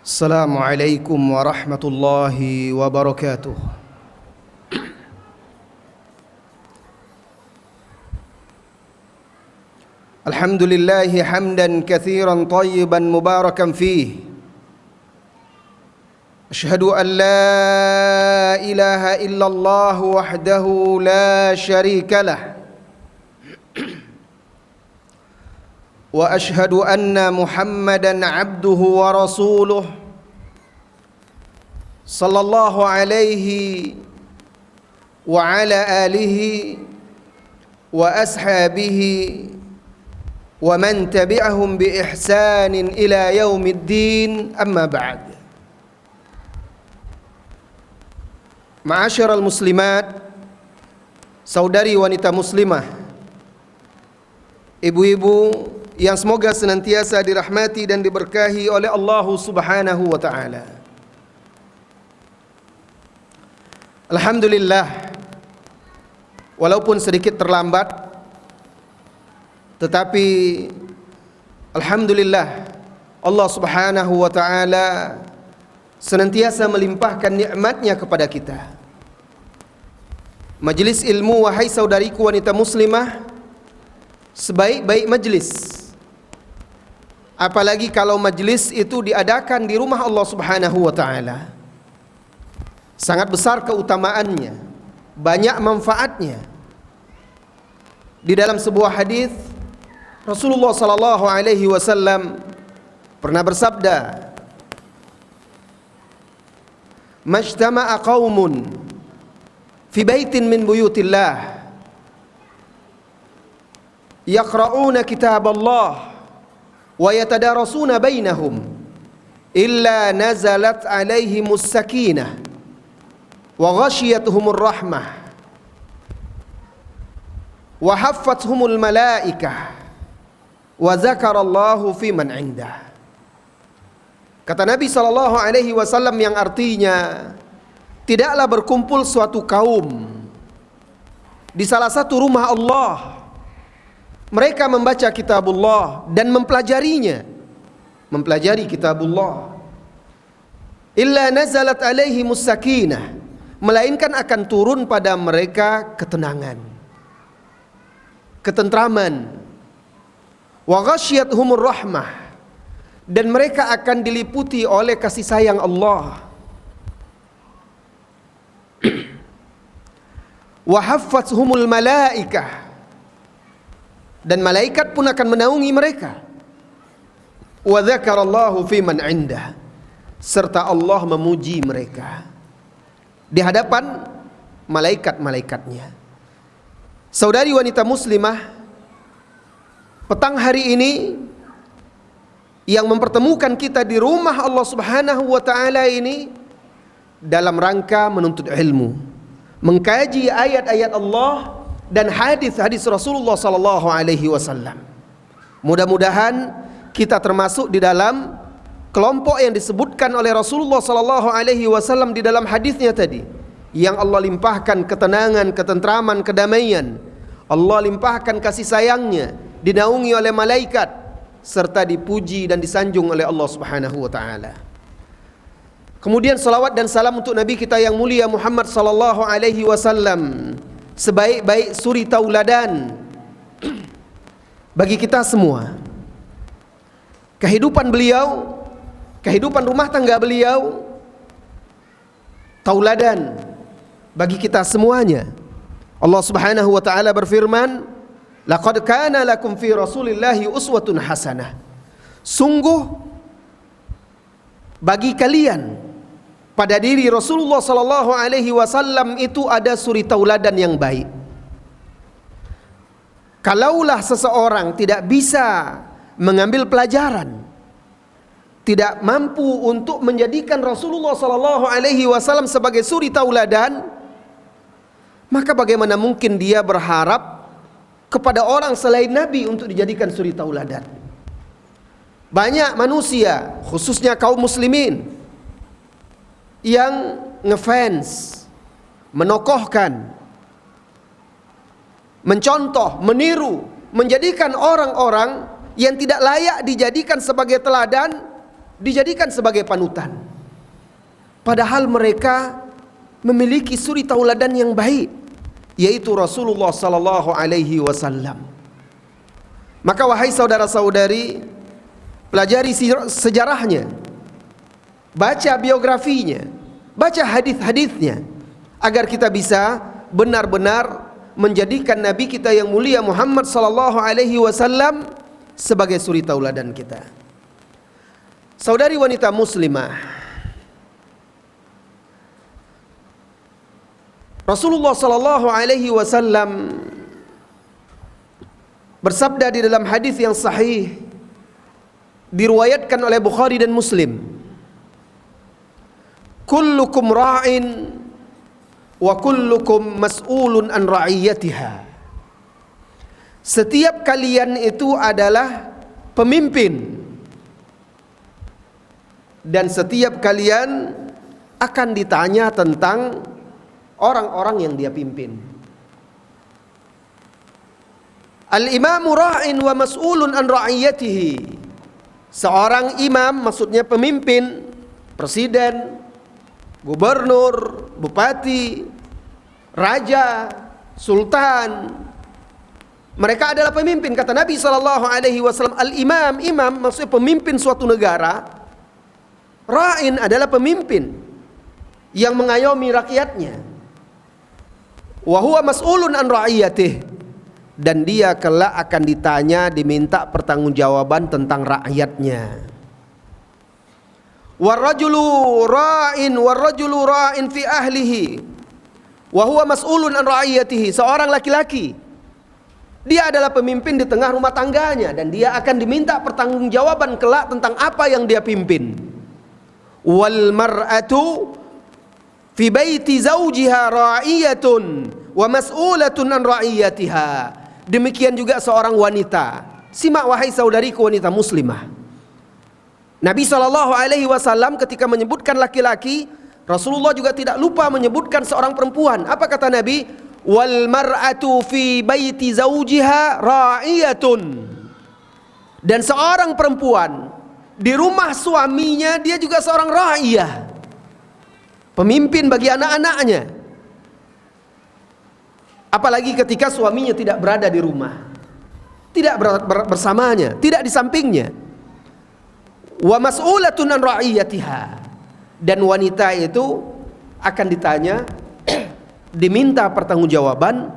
Assalamualaikum warahmatullahi wabarakatuh. Alhamdulillahi hamdan katsiran tayyiban mubarakan fih. Asyhadu an la ilaha illallah wahdahu la syarika lah. Wa ashhadu anna Muhammadan abduhu wa rasuluh sallallahu alaihi wa ala alihi wa ashabihi wa man tabi'ahum bi ihsanin ila yaumiddin, amma ba'd. Ma'asyiral muslimat, saudari wanita muslimah, ibu-ibu yang semoga senantiasa dirahmati dan diberkahi oleh Allah Subhanahu wa taala. Alhamdulillah, walaupun sedikit terlambat, tetapi alhamdulillah Allah Subhanahu wa taala senantiasa melimpahkan nikmat-Nya kepada kita. Majelis ilmu, wahai saudariku wanita muslimah, sebaik-baik majelis, apalagi kalau majelis itu diadakan di rumah Allah Subhanahu wa taala, sangat besar keutamaannya, banyak manfaatnya. Di dalam sebuah hadis Rasulullah sallallahu alaihi wasallam pernah bersabda, "Majtama'a qaumun fi baitin min buyutillah yaqra'una kitaballah wa yatadarasuna bainahum illa nazalat alaihimus sakinah wa ghashiyatuhumur rahmah wa haffathumul malaikah wa zakarallahu fi man indah." Kata Nabi sallallahu alaihi wasallam, yang artinya tidaklah berkumpul suatu kaum di salah satu rumah Allah, mereka membaca kitabullah dan mempelajarinya, mempelajari kitabullah, illa nazalat alaihimus sakinah, melainkan akan turun pada mereka ketenangan, ketentraman, wa ghasyiyatuhumur rahmah, dan mereka akan diliputi oleh kasih sayang Allah, wa haffathumul malaikah, dan malaikat pun akan menaungi mereka, wa dzakarallahu fi man indah, serta Allah memuji mereka di hadapan malaikat-malaikatnya. Saudari wanita muslimah, petang hari ini yang mempertemukan kita di rumah Allah Subhanahu wa taala ini dalam rangka menuntut ilmu, mengkaji ayat-ayat Allah dan hadis-hadis Rasulullah sallallahu alaihi wasallam. Mudah-mudahan kita termasuk di dalam kelompok yang disebutkan oleh Rasulullah sallallahu alaihi wasallam di dalam hadisnya tadi, yang Allah limpahkan ketenangan, ketentraman, kedamaian. Allah limpahkan kasih sayangnya, dinaungi oleh malaikat, serta dipuji dan disanjung oleh Allah Subhanahu wa taala. Kemudian salawat dan salam untuk Nabi kita yang mulia Muhammad sallallahu alaihi wasallam, sebaik-baik suri tauladan bagi kita semua. Kehidupan beliau, kehidupan rumah tangga beliau, tauladan bagi kita semuanya. Allah Subhanahu wa taala berfirman, "Laqad kana lakum fi Rasulillahi uswatun hasanah." Sungguh bagi kalian pada diri Rasulullah sallallahu alaihi wasallam itu ada suri tauladan yang baik. Kalaulah seseorang tidak bisa mengambil pelajaran, tidak mampu untuk menjadikan Rasulullah sallallahu alaihi wasallam sebagai suri tauladan, maka bagaimana mungkin dia berharap kepada orang selain Nabi untuk dijadikan suri tauladan? Banyak manusia, khususnya kaum muslimin, yang ngefans, menokohkan, mencontoh, meniru, menjadikan orang-orang yang tidak layak dijadikan sebagai teladan dijadikan sebagai panutan, padahal mereka memiliki suri tauladan yang baik, yaitu Rasulullah sallallahu alaihi wasallam. Maka wahai saudara-saudari, pelajari sejarahnya, baca biografinya, baca hadis-hadisnya, agar kita bisa benar-benar menjadikan Nabi kita yang mulia Muhammad sallallahu alaihi wasallam sebagai suri tauladan kita. Saudari wanita muslimah, Rasulullah sallallahu alaihi wasallam bersabda di dalam hadis yang sahih, diriwayatkan oleh Bukhari dan Muslim, kullukum ra'in wa kullukum mas'ulun an ra'iyatiha. Setiap kalian itu adalah pemimpin, dan setiap kalian akan ditanya tentang orang-orang yang dia pimpin. Al-imamu ra'in wa mas'ulun an ra'iyatihi. Seorang imam maksudnya pemimpin, presiden, gubernur, bupati, raja, sultan. Mereka adalah pemimpin. Kata Nabi SAW, al-imam, imam maksudnya pemimpin suatu negara. Ra'in adalah pemimpin yang mengayomi rakyatnya. Wa huwa mas'ulun an ra'iyatih, dan dia kelak akan ditanya, diminta pertanggungjawaban tentang rakyatnya. Warrajulu ra'in fi ahlihi wa huwa mas'ulun an ra'iyatihi. Seorang laki-laki, dia adalah pemimpin di tengah rumah tangganya, dan dia akan diminta pertanggungjawaban kelak tentang apa yang dia pimpin. Wal mar'atu fi baiti zawjiha ra'iyatun wa mas'ulatun an ra'iyatiha. Demikian juga seorang wanita. Simak wahai saudariku wanita muslimah. Nabi SAW ketika menyebutkan laki-laki, Rasulullah juga tidak lupa menyebutkan seorang perempuan. Apa kata Nabi? Wal mar'atu fi baiti zawjiha ra'iyatun. Dan seorang perempuan di rumah suaminya, dia juga seorang ra'iyah, pemimpin bagi anak-anaknya. Apalagi ketika suaminya tidak berada di rumah, tidak bersamanya, tidak di sampingnya. Wa mas'ulatun an ra'iyatiha. Dan wanita itu akan ditanya, diminta pertanggungjawaban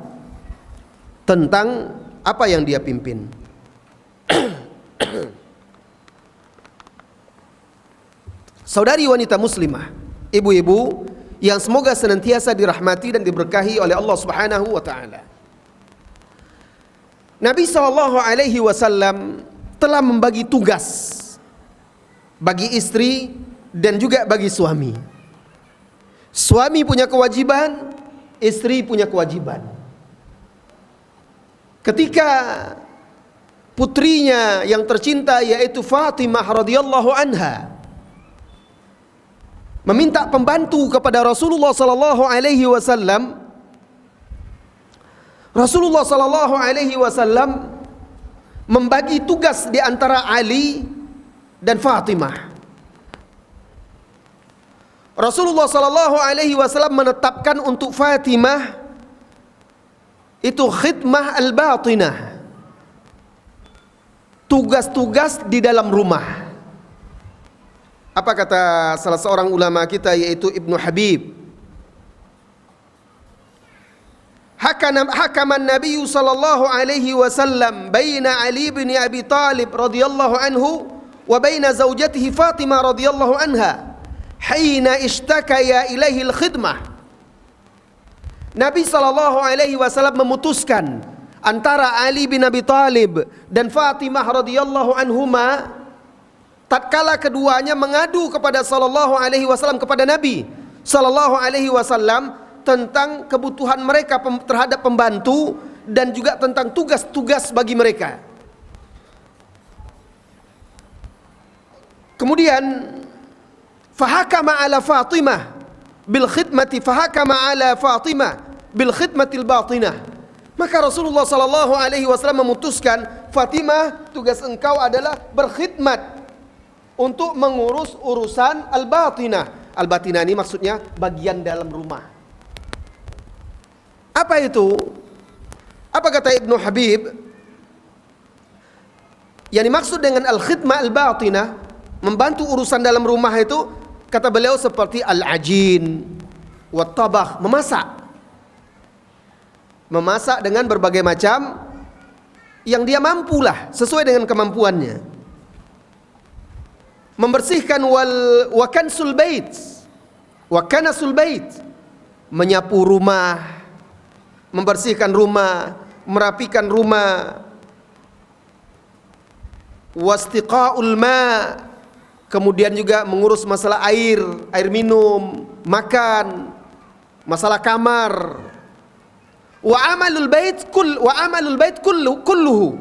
tentang apa yang dia pimpin. Saudari wanita muslimah, ibu-ibu yang semoga senantiasa dirahmati dan diberkahi oleh Allah Subhanahu wa taala. Nabi SAW telah membagi tugas bagi istri dan juga bagi suami. Suami punya kewajiban, istri punya kewajiban. Ketika putrinya yang tercinta yaitu Fatimah radhiyallahu anha meminta pembantu kepada Rasulullah sallallahu alaihi wasallam, Rasulullah sallallahu alaihi wasallam membagi tugas di antara Ali dan Fatimah. Rasulullah sallallahu alaihi wasallam menetapkan untuk Fatimah itu khidmah al-batinah, tugas-tugas di dalam rumah. Apa kata salah seorang ulama kita yaitu Ibnu Habib? Hakaman Nabi sallallahu alaihi wasallam baina Ali bin Abi Talib radhiyallahu anhu wa baina zaujatihi Fatimah radhiyallahu anha hina ishtakaya ilaihi al-khidmah. Nabi sallallahu alaihi wasallam memutuskan antara Ali bin Abi Talib dan Fatimah radhiyallahu anhuma tatkala keduanya mengadu kepada sallallahu alaihi wasallam, kepada Nabi sallallahu alaihi wasallam tentang kebutuhan mereka terhadap pembantu dan juga tentang tugas-tugas bagi mereka. Kemudian fahakama ala Fatimah bil khidmati al batinah. Maka Rasulullah sallallahu alaihi wasallam memutuskan, Fatimah, tugas engkau adalah berkhidmat untuk mengurus urusan al-batinah. Al-batinah ini maksudnya bagian dalam rumah. Apa itu? Apa kata Ibnu Habib? Yang dimaksud dengan al-khidmah al-batinah, membantu urusan dalam rumah itu, kata beliau seperti al-ajin, wat-tabakh, memasak. Memasak dengan berbagai macam yang dia mampulah, sesuai dengan kemampuannya. Membersihkan wa kansul bait, wa kanasul bait, menyapu rumah, membersihkan rumah, merapikan rumah. Wastiqaul ma, kemudian juga mengurus masalah air minum, makan, masalah kamar. Wa amalul bait kulluhu,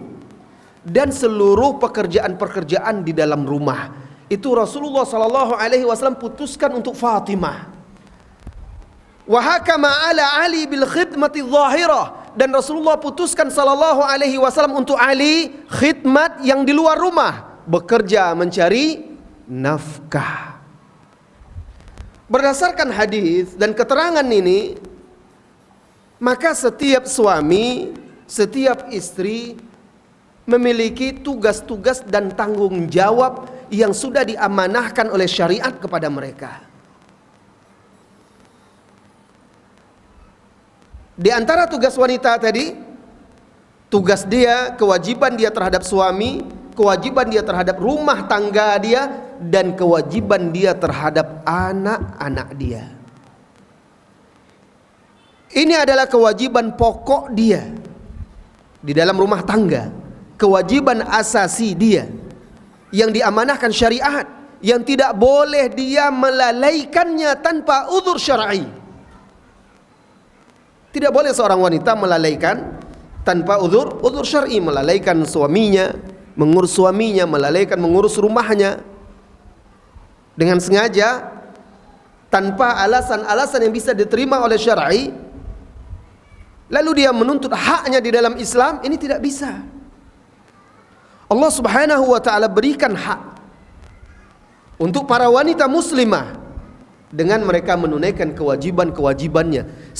dan seluruh pekerjaan-pekerjaan di dalam rumah itu Rasulullah sallallahu alaihi wasallam putuskan untuk Fatimah. Wa hakama ala Ali bil khidmati dhahirah, dan Rasulullah putuskan sallallahu alaihi wasallam untuk Ali khidmat yang di luar rumah, bekerja mencari nafkah. Berdasarkan hadis dan keterangan ini, maka setiap suami, setiap istri memiliki tugas-tugas dan tanggung jawab yang sudah diamanahkan oleh syariat kepada mereka. Di antara tugas wanita tadi, tugas dia, kewajiban dia terhadap suami, kewajiban dia terhadap rumah tangga dia, dan kewajiban dia terhadap anak-anak dia. Ini adalah kewajiban pokok dia di dalam rumah tangga, kewajiban asasi dia yang diamanahkan syariat, yang tidak boleh dia melalaikannya tanpa uzur syar'i. Tidak boleh seorang wanita melalaikan tanpa uzur syar'i, melalaikan suaminya, mengurus suaminya, melalaikan mengurus rumahnya dengan sengaja tanpa alasan-alasan yang bisa diterima oleh syar'i. Lalu dia menuntut haknya di dalam Islam, ini tidak bisa. Allah Subhanahu wa taala berikan hak untuk para wanita muslimah dengan mereka menunaikan kewajiban-kewajibannya,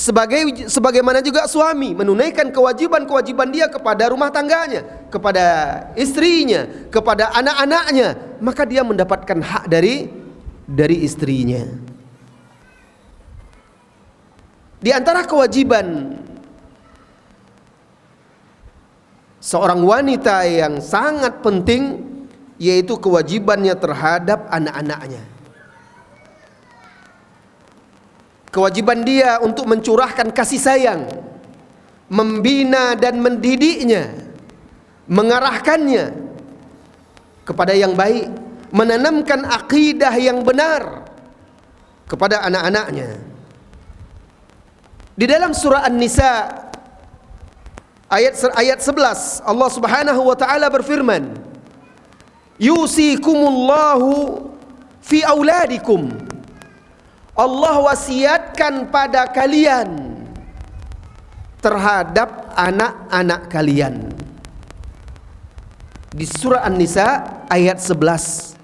sebagaimana juga suami menunaikan kewajiban-kewajiban dia kepada rumah tangganya, kepada istrinya, kepada anak-anaknya, maka dia mendapatkan hak dari istrinya. Di antara kewajiban seorang wanita yang sangat penting, yaitu kewajibannya terhadap anak-anaknya. Kewajiban dia untuk mencurahkan kasih sayang, membina dan mendidiknya, mengarahkannya kepada yang baik, menanamkan akidah yang benar kepada anak-anaknya. Di dalam surah An-Nisa ayat 11, Allah Subhanahu wa taala berfirman, yusikumullahu fi auladikum, Allah wasiatkan pada kalian terhadap anak-anak kalian. Di surah An-Nisa ayat 11,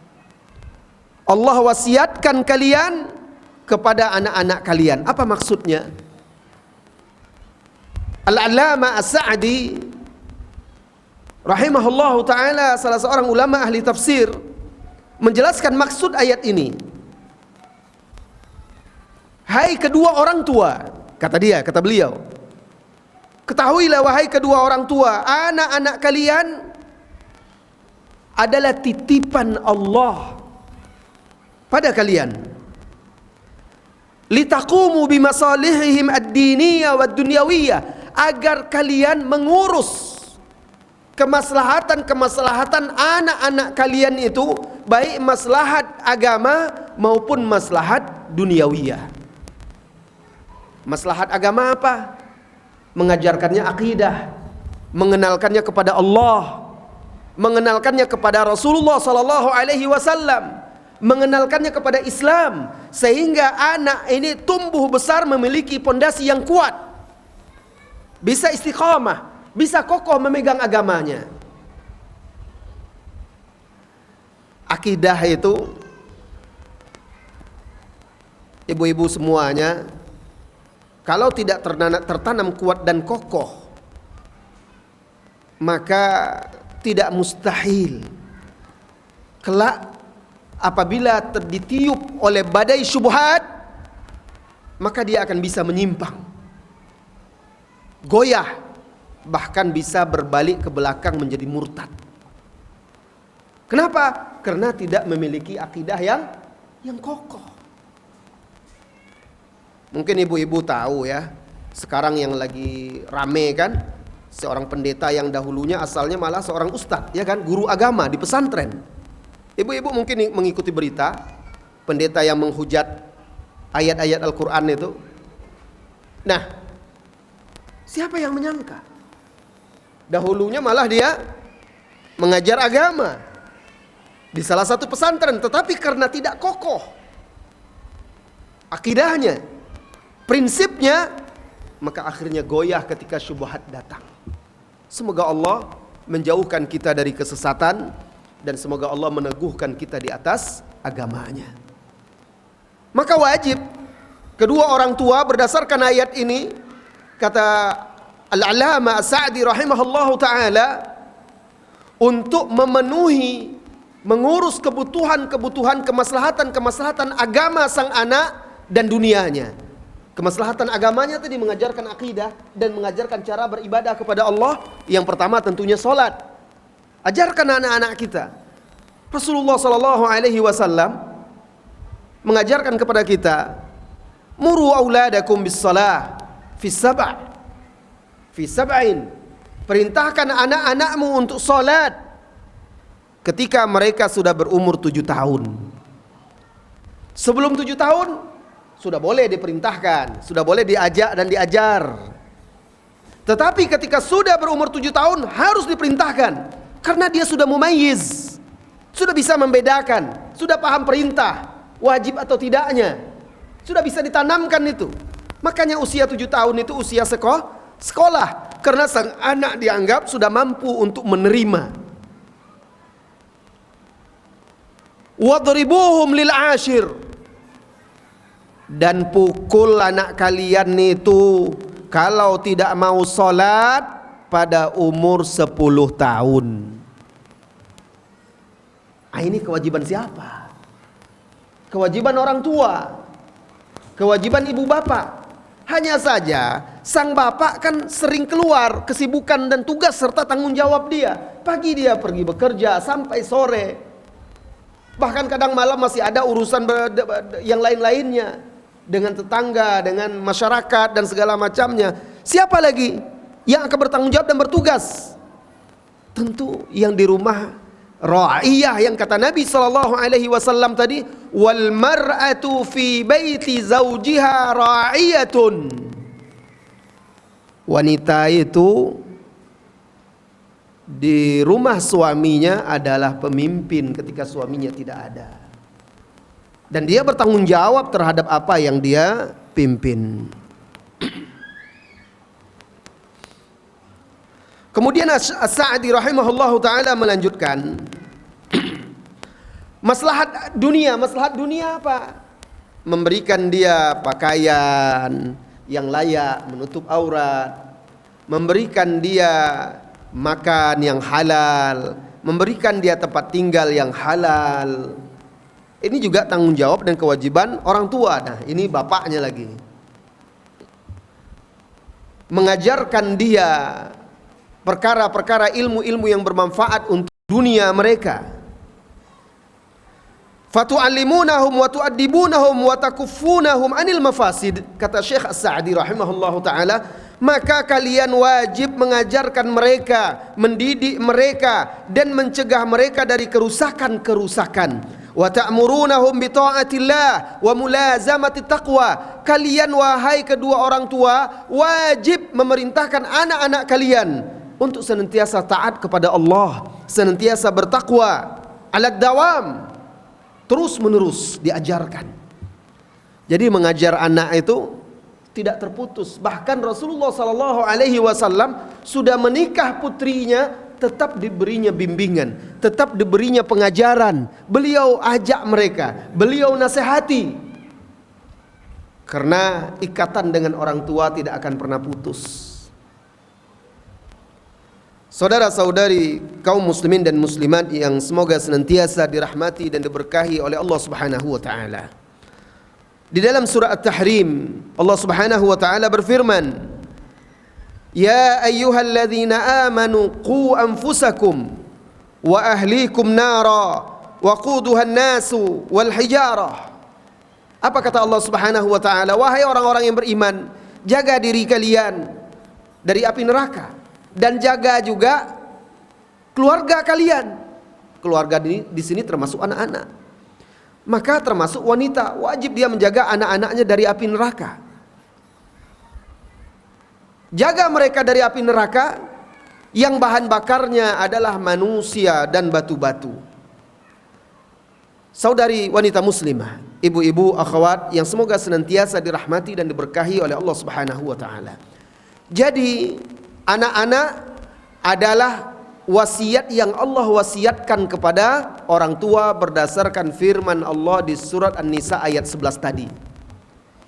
Allah wasiatkan kalian kepada anak-anak kalian. Apa maksudnya? Al-Allamah As-Sa'di rahimahullahu ta'ala, salah seorang ulama ahli tafsir, menjelaskan maksud ayat ini. Hai kedua orang tua, kata beliau, ketahuilah wahai kedua orang tua, anak-anak kalian adalah titipan Allah pada kalian. Litaqumu bimasalihihim ad-diniyah wad-dunyawiyah, agar kalian mengurus kemaslahatan anak-anak kalian itu, baik maslahat agama maupun maslahat duniawiyah. Maslahat agama apa? Mengajarkannya akidah, mengenalkannya kepada Allah, mengenalkannya kepada Rasulullah sallallahu alaihi wasallam, mengenalkannya kepada Islam, sehingga anak ini tumbuh besar memiliki pondasi yang kuat, bisa istiqamah, bisa kokoh memegang agamanya. Akidah itu, ibu-ibu semuanya, kalau tidak tertanam kuat dan kokoh, maka tidak mustahil kelak apabila ditiup oleh badai syubhat, maka dia akan bisa menyimpang, goyah, bahkan bisa berbalik ke belakang menjadi murtad. Kenapa? Karena tidak memiliki akidah yang kokoh. Mungkin ibu-ibu tahu ya, sekarang yang lagi rame kan, seorang pendeta yang dahulunya asalnya malah seorang ustadz, ya kan, guru agama di pesantren. Ibu-ibu mungkin mengikuti berita pendeta yang menghujat ayat-ayat Al-Quran itu. Nah, siapa yang menyangka dahulunya malah dia mengajar agama di salah satu pesantren, tetapi karena tidak kokoh akidahnya, prinsipnya, maka akhirnya goyah ketika syubhat datang. Semoga Allah menjauhkan kita dari kesesatan, dan semoga Allah meneguhkan kita di atas agamanya. Maka wajib kedua orang tua berdasarkan ayat ini, kata Al-Alama As-Sa'di rahimahullahu ta'ala, untuk memenuhi, mengurus kebutuhan-kebutuhan, kemaslahatan agama sang anak dan dunianya. Kemaslahatan agamanya tadi mengajarkan akidah dan mengajarkan cara beribadah kepada Allah. Yang pertama tentunya salat. Ajarkan anak-anak kita. Rasulullah sallallahu alaihi wasallam mengajarkan kepada kita, muru auladakum bis-shalah fi sab'in. Perintahkan anak-anakmu untuk salat ketika mereka sudah berumur 7 tahun. Sebelum 7 tahun sudah boleh diperintahkan, sudah boleh diajak dan diajar. Tetapi ketika sudah berumur 7 tahun harus diperintahkan, karena dia sudah mumayyiz, sudah bisa membedakan, sudah paham perintah, wajib atau tidaknya, sudah bisa ditanamkan itu. Makanya usia 7 tahun itu usia sekolah, karena sang anak dianggap sudah mampu untuk menerima. Wadribuhum lil ashir, dan pukul anak kalian itu kalau tidak mau sholat pada umur 10 tahun. Ini kewajiban siapa? Kewajiban orang tua, kewajiban ibu bapak. Hanya saja sang bapak kan sering keluar, kesibukan dan tugas serta tanggung jawab dia. Pagi dia pergi bekerja sampai sore, bahkan kadang malam masih ada urusan yang lain-lainnya, dengan tetangga, dengan masyarakat dan segala macamnya. Siapa lagi yang akan bertanggung jawab dan bertugas? Tentu yang di rumah, ra'iyah, yang kata Nabi SAW tadi, wal mar'atu fi baiti zawjiha ra'iyatun. Wanita itu di rumah suaminya adalah pemimpin ketika suaminya tidak ada, dan dia bertanggung jawab terhadap apa yang dia pimpin. Kemudian As-Sa'di rahimahullahu ta'ala melanjutkan, maslahat dunia apa? Memberikan dia pakaian yang layak, menutup aurat, memberikan dia makan yang halal, memberikan dia tempat tinggal yang halal. Ini juga tanggung jawab dan kewajiban orang tua. Nah, ini bapaknya lagi. Mengajarkan dia perkara-perkara ilmu-ilmu yang bermanfaat untuk dunia mereka. Fatu'allimunahum wa tu'addibunahum wa takuffunahum anil mafasid. Kata Syekh As-Sa'di rahimahullahu ta'ala, maka kalian wajib mengajarkan mereka, mendidik mereka, dan mencegah mereka dari kerusakan-kerusakan. Wa ta'murunahum bi ta'atillah wa mulazamati taqwa. Kalian wahai kedua orang tua wajib memerintahkan anak-anak kalian untuk senantiasa taat kepada Allah, senantiasa bertakwa, alad dawam, terus menerus diajarkan. Jadi mengajar anak itu tidak terputus. Bahkan Rasulullah SAW sudah menikah putrinya tetap diberinya bimbingan, tetap diberinya pengajaran. Beliau ajak mereka, beliau nasihati. Karena ikatan dengan orang tua tidak akan pernah putus. Saudara-saudari kaum muslimin dan muslimat yang semoga senantiasa dirahmati dan diberkahi oleh Allah Subhanahu wa taala. Di dalam surah At-Tahrim, Allah Subhanahu wa taala berfirman, "Ya ayyuhalladzina amanu qu anfusakum wa ahlikum nara waquduha an-nasu wal hijarah." Apa kata Allah Subhanahu wa taala? Wahai orang-orang yang beriman, jaga diri kalian dari api neraka dan jaga juga keluarga kalian. Keluarga di sini termasuk anak-anak. Maka termasuk wanita, wajib dia menjaga anak-anaknya dari api neraka. Jaga mereka dari api neraka yang bahan bakarnya adalah manusia dan batu-batu. Saudari wanita muslimah, ibu-ibu, akhwat yang semoga senantiasa dirahmati dan diberkahi oleh Allah Subhanahu wa taala. Jadi, anak-anak adalah wasiat yang Allah wasiatkan kepada orang tua berdasarkan firman Allah di surat An-Nisa ayat 11 tadi.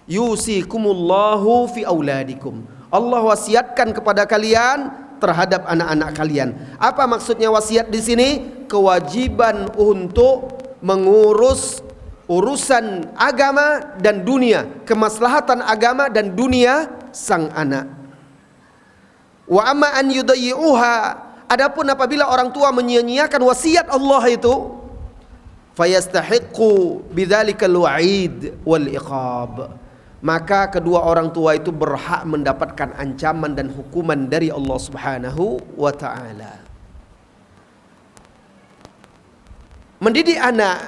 Yusikumullahu fi auladikum. Allah wasiatkan kepada kalian terhadap anak-anak kalian. Apa maksudnya wasiat di sini? Kewajiban untuk mengurus urusan agama dan dunia, kemaslahatan agama dan dunia sang anak. Wa amma an yudayyi'uha, adapun apabila orang tua menyia-nyiakan wasiat Allah itu, fayastahiqqu bidzalikal wa'id wal iqab, maka kedua orang tua itu berhak mendapatkan ancaman dan hukuman dari Allah Subhanahu wa taala. Mendidik anak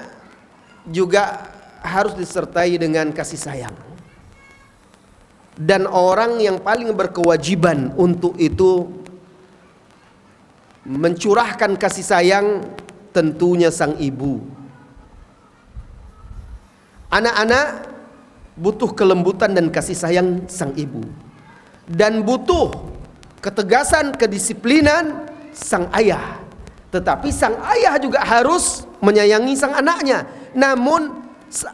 juga harus disertai dengan kasih sayang. Dan orang yang paling berkewajiban untuk itu mencurahkan kasih sayang tentunya sang ibu. Anak-anak butuh kelembutan dan kasih sayang sang ibu. Dan butuh ketegasan, kedisiplinan sang ayah. Tetapi sang ayah juga harus menyayangi sang anaknya. Namun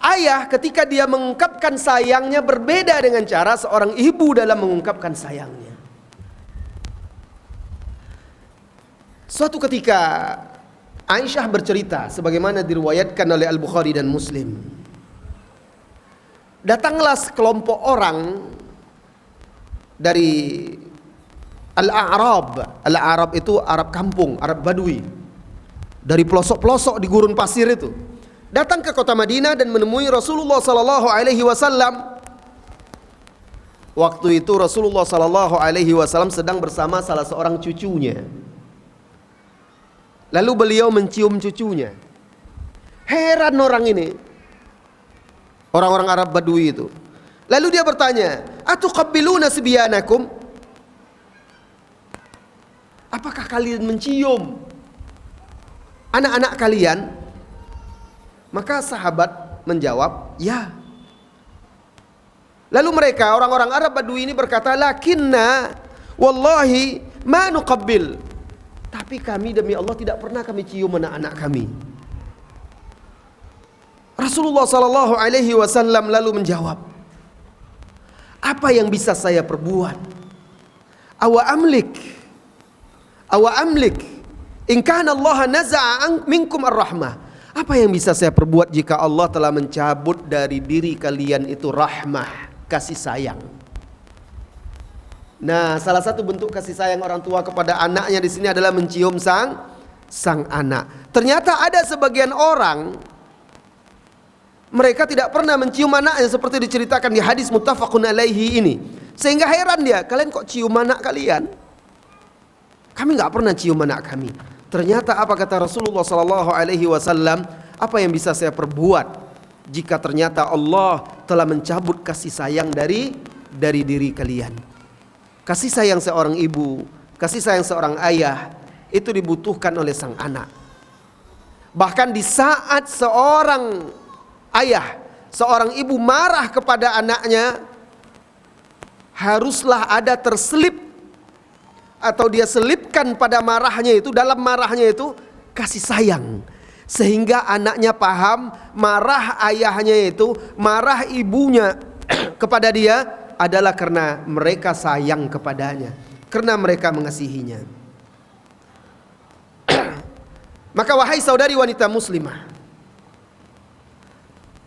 ayah ketika dia mengungkapkan sayangnya berbeda dengan cara seorang ibu dalam mengungkapkan sayangnya. Suatu ketika Aisyah bercerita sebagaimana diriwayatkan oleh Al-Bukhari dan Muslim. Datanglah sekelompok orang dari Al-A'rab. Al-A'rab itu Arab kampung, Arab Badui. Dari pelosok-pelosok di gurun pasir itu. Datang ke kota Madinah dan menemui Rasulullah sallallahu alaihi wasallam. Waktu itu Rasulullah sallallahu alaihi wasallam sedang bersama salah seorang cucunya. Lalu beliau mencium cucunya. Heran orang ini. Orang-orang Arab Badui itu. Lalu dia bertanya, "Atuqabbiluna sibyanakum?" Apakah kalian mencium anak-anak kalian? Maka sahabat menjawab, ya. Lalu mereka, orang-orang Arab Badui ini berkata, "Lakinna wallahi ma nuqabbil." Tapi kami demi Allah tidak pernah kami cium anak-anak kami. Rasulullah sallallahu alaihi wasallam lalu menjawab, "Apa yang bisa saya perbuat? Awa amlik in kana Allah naza'a minkum ar-rahmah." Apa yang bisa saya perbuat jika Allah telah mencabut dari diri kalian itu rahmah, kasih sayang. Nah, salah satu bentuk kasih sayang orang tua kepada anaknya di sini adalah mencium sang anak. Ternyata ada sebagian orang mereka tidak pernah mencium anaknya seperti diceritakan di hadis muttafaqun alaihi ini. Sehingga heran dia, kalian kok cium anak kalian? Kami nggak pernah cium anak kami. Ternyata apa kata Rasulullah sallallahu alaihi wasallam? Apa yang bisa saya perbuat jika ternyata Allah telah mencabut kasih sayang dari diri kalian? Kasih sayang seorang ibu, kasih sayang seorang ayah itu dibutuhkan oleh sang anak. Bahkan di saat seorang ayah, seorang ibu marah kepada anaknya, haruslah ada terselip atau dia selipkan pada marahnya itu, dalam marahnya itu kasih sayang, sehingga anaknya paham marah ayahnya itu, marah ibunya kepada dia adalah karena mereka sayang kepadanya, karena mereka mengasihinya. Maka wahai saudari wanita muslimah,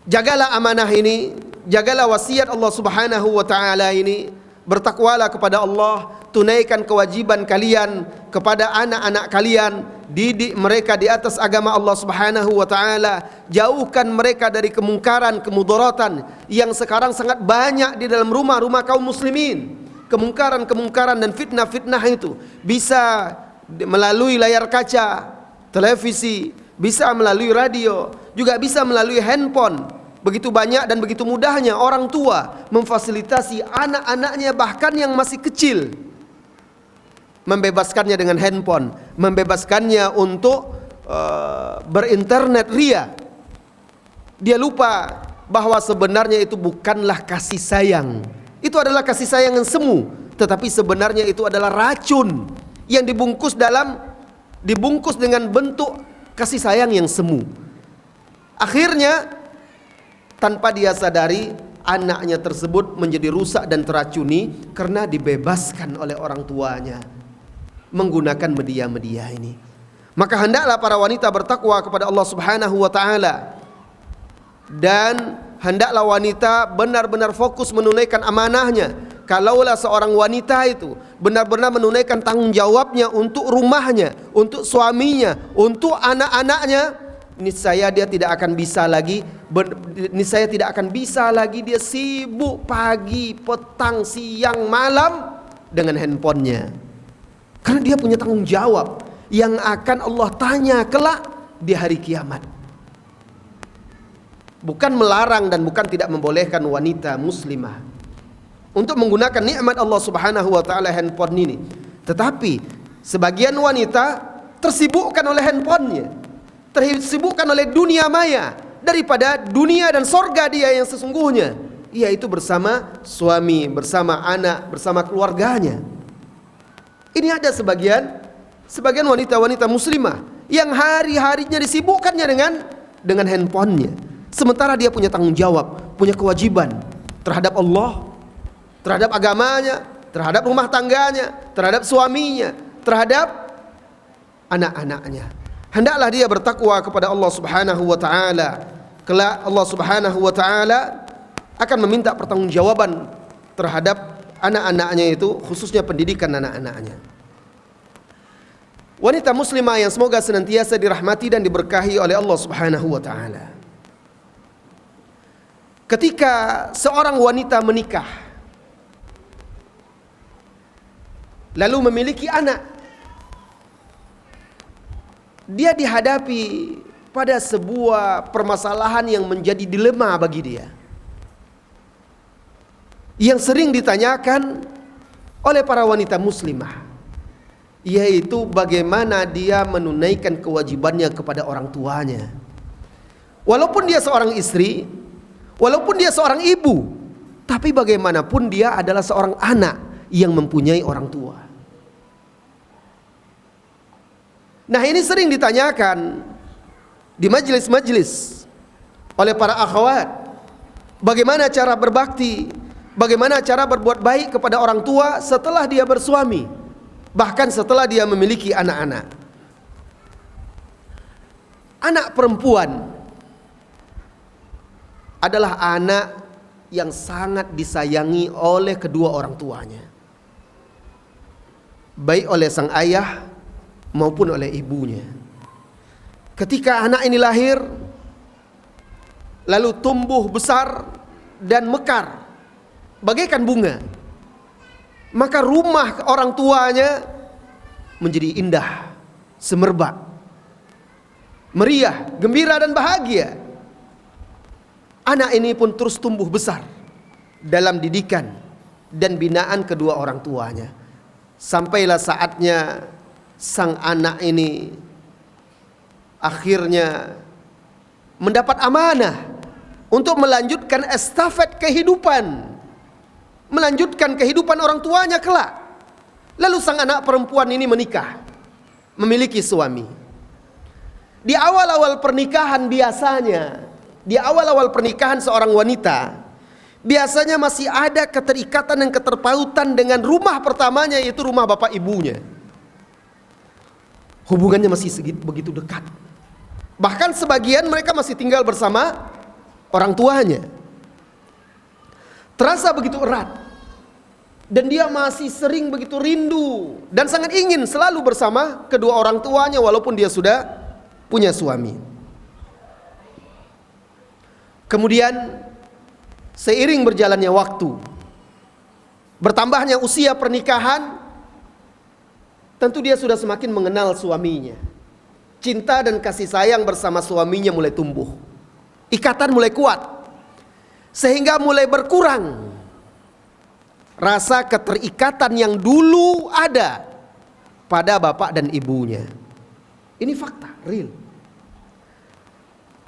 jagalah amanah ini, jagalah wasiat Allah Subhanahu wa taala ini, bertakwalah kepada Allah, tunaikan kewajiban kalian kepada anak-anak kalian, didik mereka di atas agama Allah Subhanahu wa taala, jauhkan mereka dari kemungkaran, kemudaratan yang sekarang sangat banyak di dalam rumah-rumah kaum muslimin. Kemungkaran-kemungkaran dan fitnah-fitnah itu bisa melalui layar kaca, televisi, bisa melalui radio, juga bisa melalui handphone. Begitu banyak dan begitu mudahnya orang tua memfasilitasi anak-anaknya, bahkan yang masih kecil, membebaskannya dengan handphone, membebaskannya untuk berinternet ria. Dia lupa bahwa sebenarnya itu bukanlah kasih sayang. Itu adalah kasih sayang yang semu, tetapi sebenarnya itu adalah racun yang dibungkus dengan bentuk kasih sayang yang semu. Akhirnya tanpa dia sadari, anaknya tersebut menjadi rusak dan teracuni karena dibebaskan oleh orang tuanya menggunakan media-media ini. Maka hendaklah para wanita bertakwa kepada Allah Subhanahu wa taala, dan hendaklah wanita benar-benar fokus menunaikan amanahnya. Kalaulah seorang wanita itu benar-benar menunaikan tanggung jawabnya untuk rumahnya, untuk suaminya, untuk anak-anaknya, niscaya dia tidak akan bisa lagi dia sibuk pagi, petang, siang, malam dengan handphonenya. Karena dia punya tanggung jawab yang akan Allah tanya kelak di hari kiamat. Bukan melarang dan bukan tidak membolehkan wanita muslimah untuk menggunakan nikmat Allah Subhanahu wa taala handphone ini. Tetapi sebagian wanita tersibukkan oleh handphonenya, tersibukkan oleh dunia maya daripada dunia dan sorga dia yang sesungguhnya, yaitu bersama suami, bersama anak, bersama keluarganya. Ini ada sebagian wanita-wanita muslimah yang hari-harinya disibukkannya dengan handphonenya, sementara dia punya tanggung jawab, punya kewajiban terhadap Allah, terhadap agamanya, terhadap rumah tangganya, terhadap suaminya, terhadap anak-anaknya. Hendaklah dia bertakwa kepada Allah Subhanahu wa taala. Kelak Allah Subhanahu wa taala akan meminta pertanggungjawaban terhadap anak-anaknya itu, khususnya pendidikan anak-anaknya. Wanita muslimah yang semoga senantiasa dirahmati dan diberkahi oleh Allah Subhanahu wa taala. Ketika seorang wanita menikah lalu memiliki anak, dia dihadapi pada sebuah permasalahan yang menjadi dilema bagi dia, yang sering ditanyakan oleh para wanita muslimah, yaitu bagaimana dia menunaikan kewajibannya kepada orang tuanya. Walaupun dia seorang istri, walaupun dia seorang ibu, tapi bagaimanapun dia adalah seorang anak yang mempunyai orang tua. Nah, ini sering ditanyakan di majelis-majelis oleh para akhwat, bagaimana cara berbakti, bagaimana cara berbuat baik kepada orang tua setelah dia bersuami, bahkan setelah dia memiliki anak-anak. Anak perempuan adalah anak yang sangat disayangi oleh kedua orang tuanya, baik oleh sang ayah maupun oleh ibunya. Ketika anak ini lahir, lalu tumbuh besar dan mekar bagaikan bunga, maka rumah orang tuanya menjadi indah, semerbak, meriah, gembira dan bahagia. Anak ini pun terus tumbuh besar dalam didikan dan binaan kedua orang tuanya. Sampailah saatnya sang anak ini akhirnya mendapat amanah untuk melanjutkan estafet kehidupan, melanjutkan kehidupan orang tuanya kelak. Lalu sang anak perempuan ini menikah, memiliki suami. Di awal-awal pernikahan biasanya, di awal-awal pernikahan seorang wanita, biasanya masih ada keterikatan dan keterpautan dengan rumah pertamanya, yaitu rumah bapak ibunya. Hubungannya masih begitu dekat. Bahkan sebagian mereka masih tinggal bersama orang tuanya. Terasa begitu erat. Dan dia masih sering begitu rindu dan sangat ingin selalu bersama kedua orang tuanya walaupun dia sudah punya suami. Kemudian seiring berjalannya waktu, bertambahnya usia pernikahan, tentu dia sudah semakin mengenal suaminya. Cinta dan kasih sayang bersama suaminya mulai tumbuh. Ikatan mulai kuat. Sehingga mulai berkurang rasa keterikatan yang dulu ada pada bapak dan ibunya. Ini fakta, real.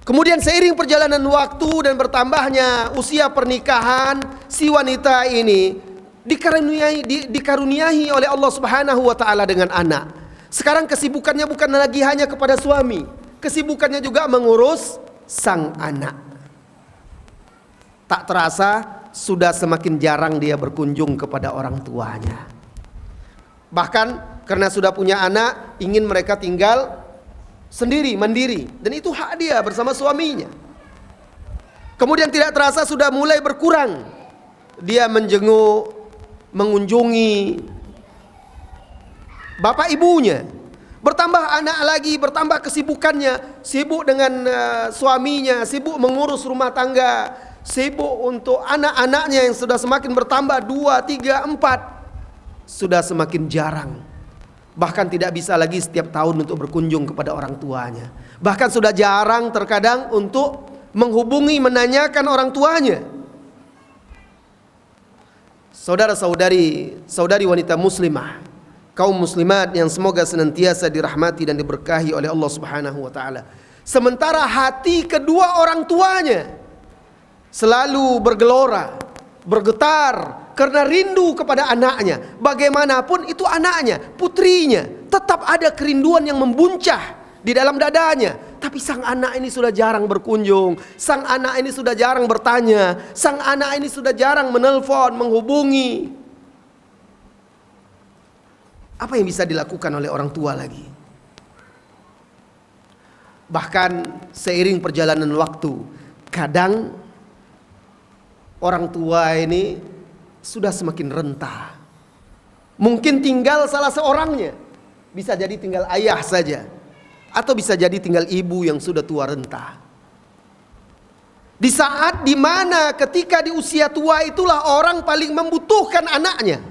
Kemudian seiring perjalanan waktu dan bertambahnya usia pernikahan, si wanita ini dikaruniai oleh Allah Subhanahu wa taala dengan anak. Sekarang kesibukannya bukan lagi hanya kepada suami, kesibukannya juga mengurus sang anak. Tak terasa sudah semakin jarang dia berkunjung kepada orang tuanya. Bahkan karena sudah punya anak, ingin mereka tinggal sendiri, mandiri, dan itu hak dia bersama suaminya. Kemudian tidak terasa sudah mulai berkurang dia menjenguk, mengunjungi bapak ibunya. Bertambah anak lagi, bertambah kesibukannya, sibuk dengan suaminya, sibuk mengurus rumah tangga, sibuk untuk anak-anaknya yang sudah semakin bertambah 2, 3, 4. Sudah semakin jarang. Bahkan tidak bisa lagi setiap tahun untuk berkunjung kepada orang tuanya. Bahkan sudah jarang terkadang untuk menghubungi, menanyakan orang tuanya. Saudara-saudari, saudari wanita muslimah, kaum muslimat yang semoga senantiasa dirahmati dan diberkahi oleh Allah Subhanahu wa taala. Sementara hati kedua orang tuanya selalu bergelora, bergetar karena rindu kepada anaknya. Bagaimanapun itu anaknya, putrinya, tetap ada kerinduan yang membuncah di dalam dadanya. Tapi sang anak ini sudah jarang berkunjung, sang anak ini sudah jarang bertanya, sang anak ini sudah jarang menelpon, menghubungi. Apa yang bisa dilakukan oleh orang tua lagi? Bahkan seiring perjalanan waktu, kadang orang tua ini sudah semakin renta. Mungkin tinggal salah seorangnya, bisa jadi tinggal ayah saja, atau bisa jadi tinggal ibu yang sudah tua renta. Di saat dimana ketika di usia tua itulah orang paling membutuhkan anaknya.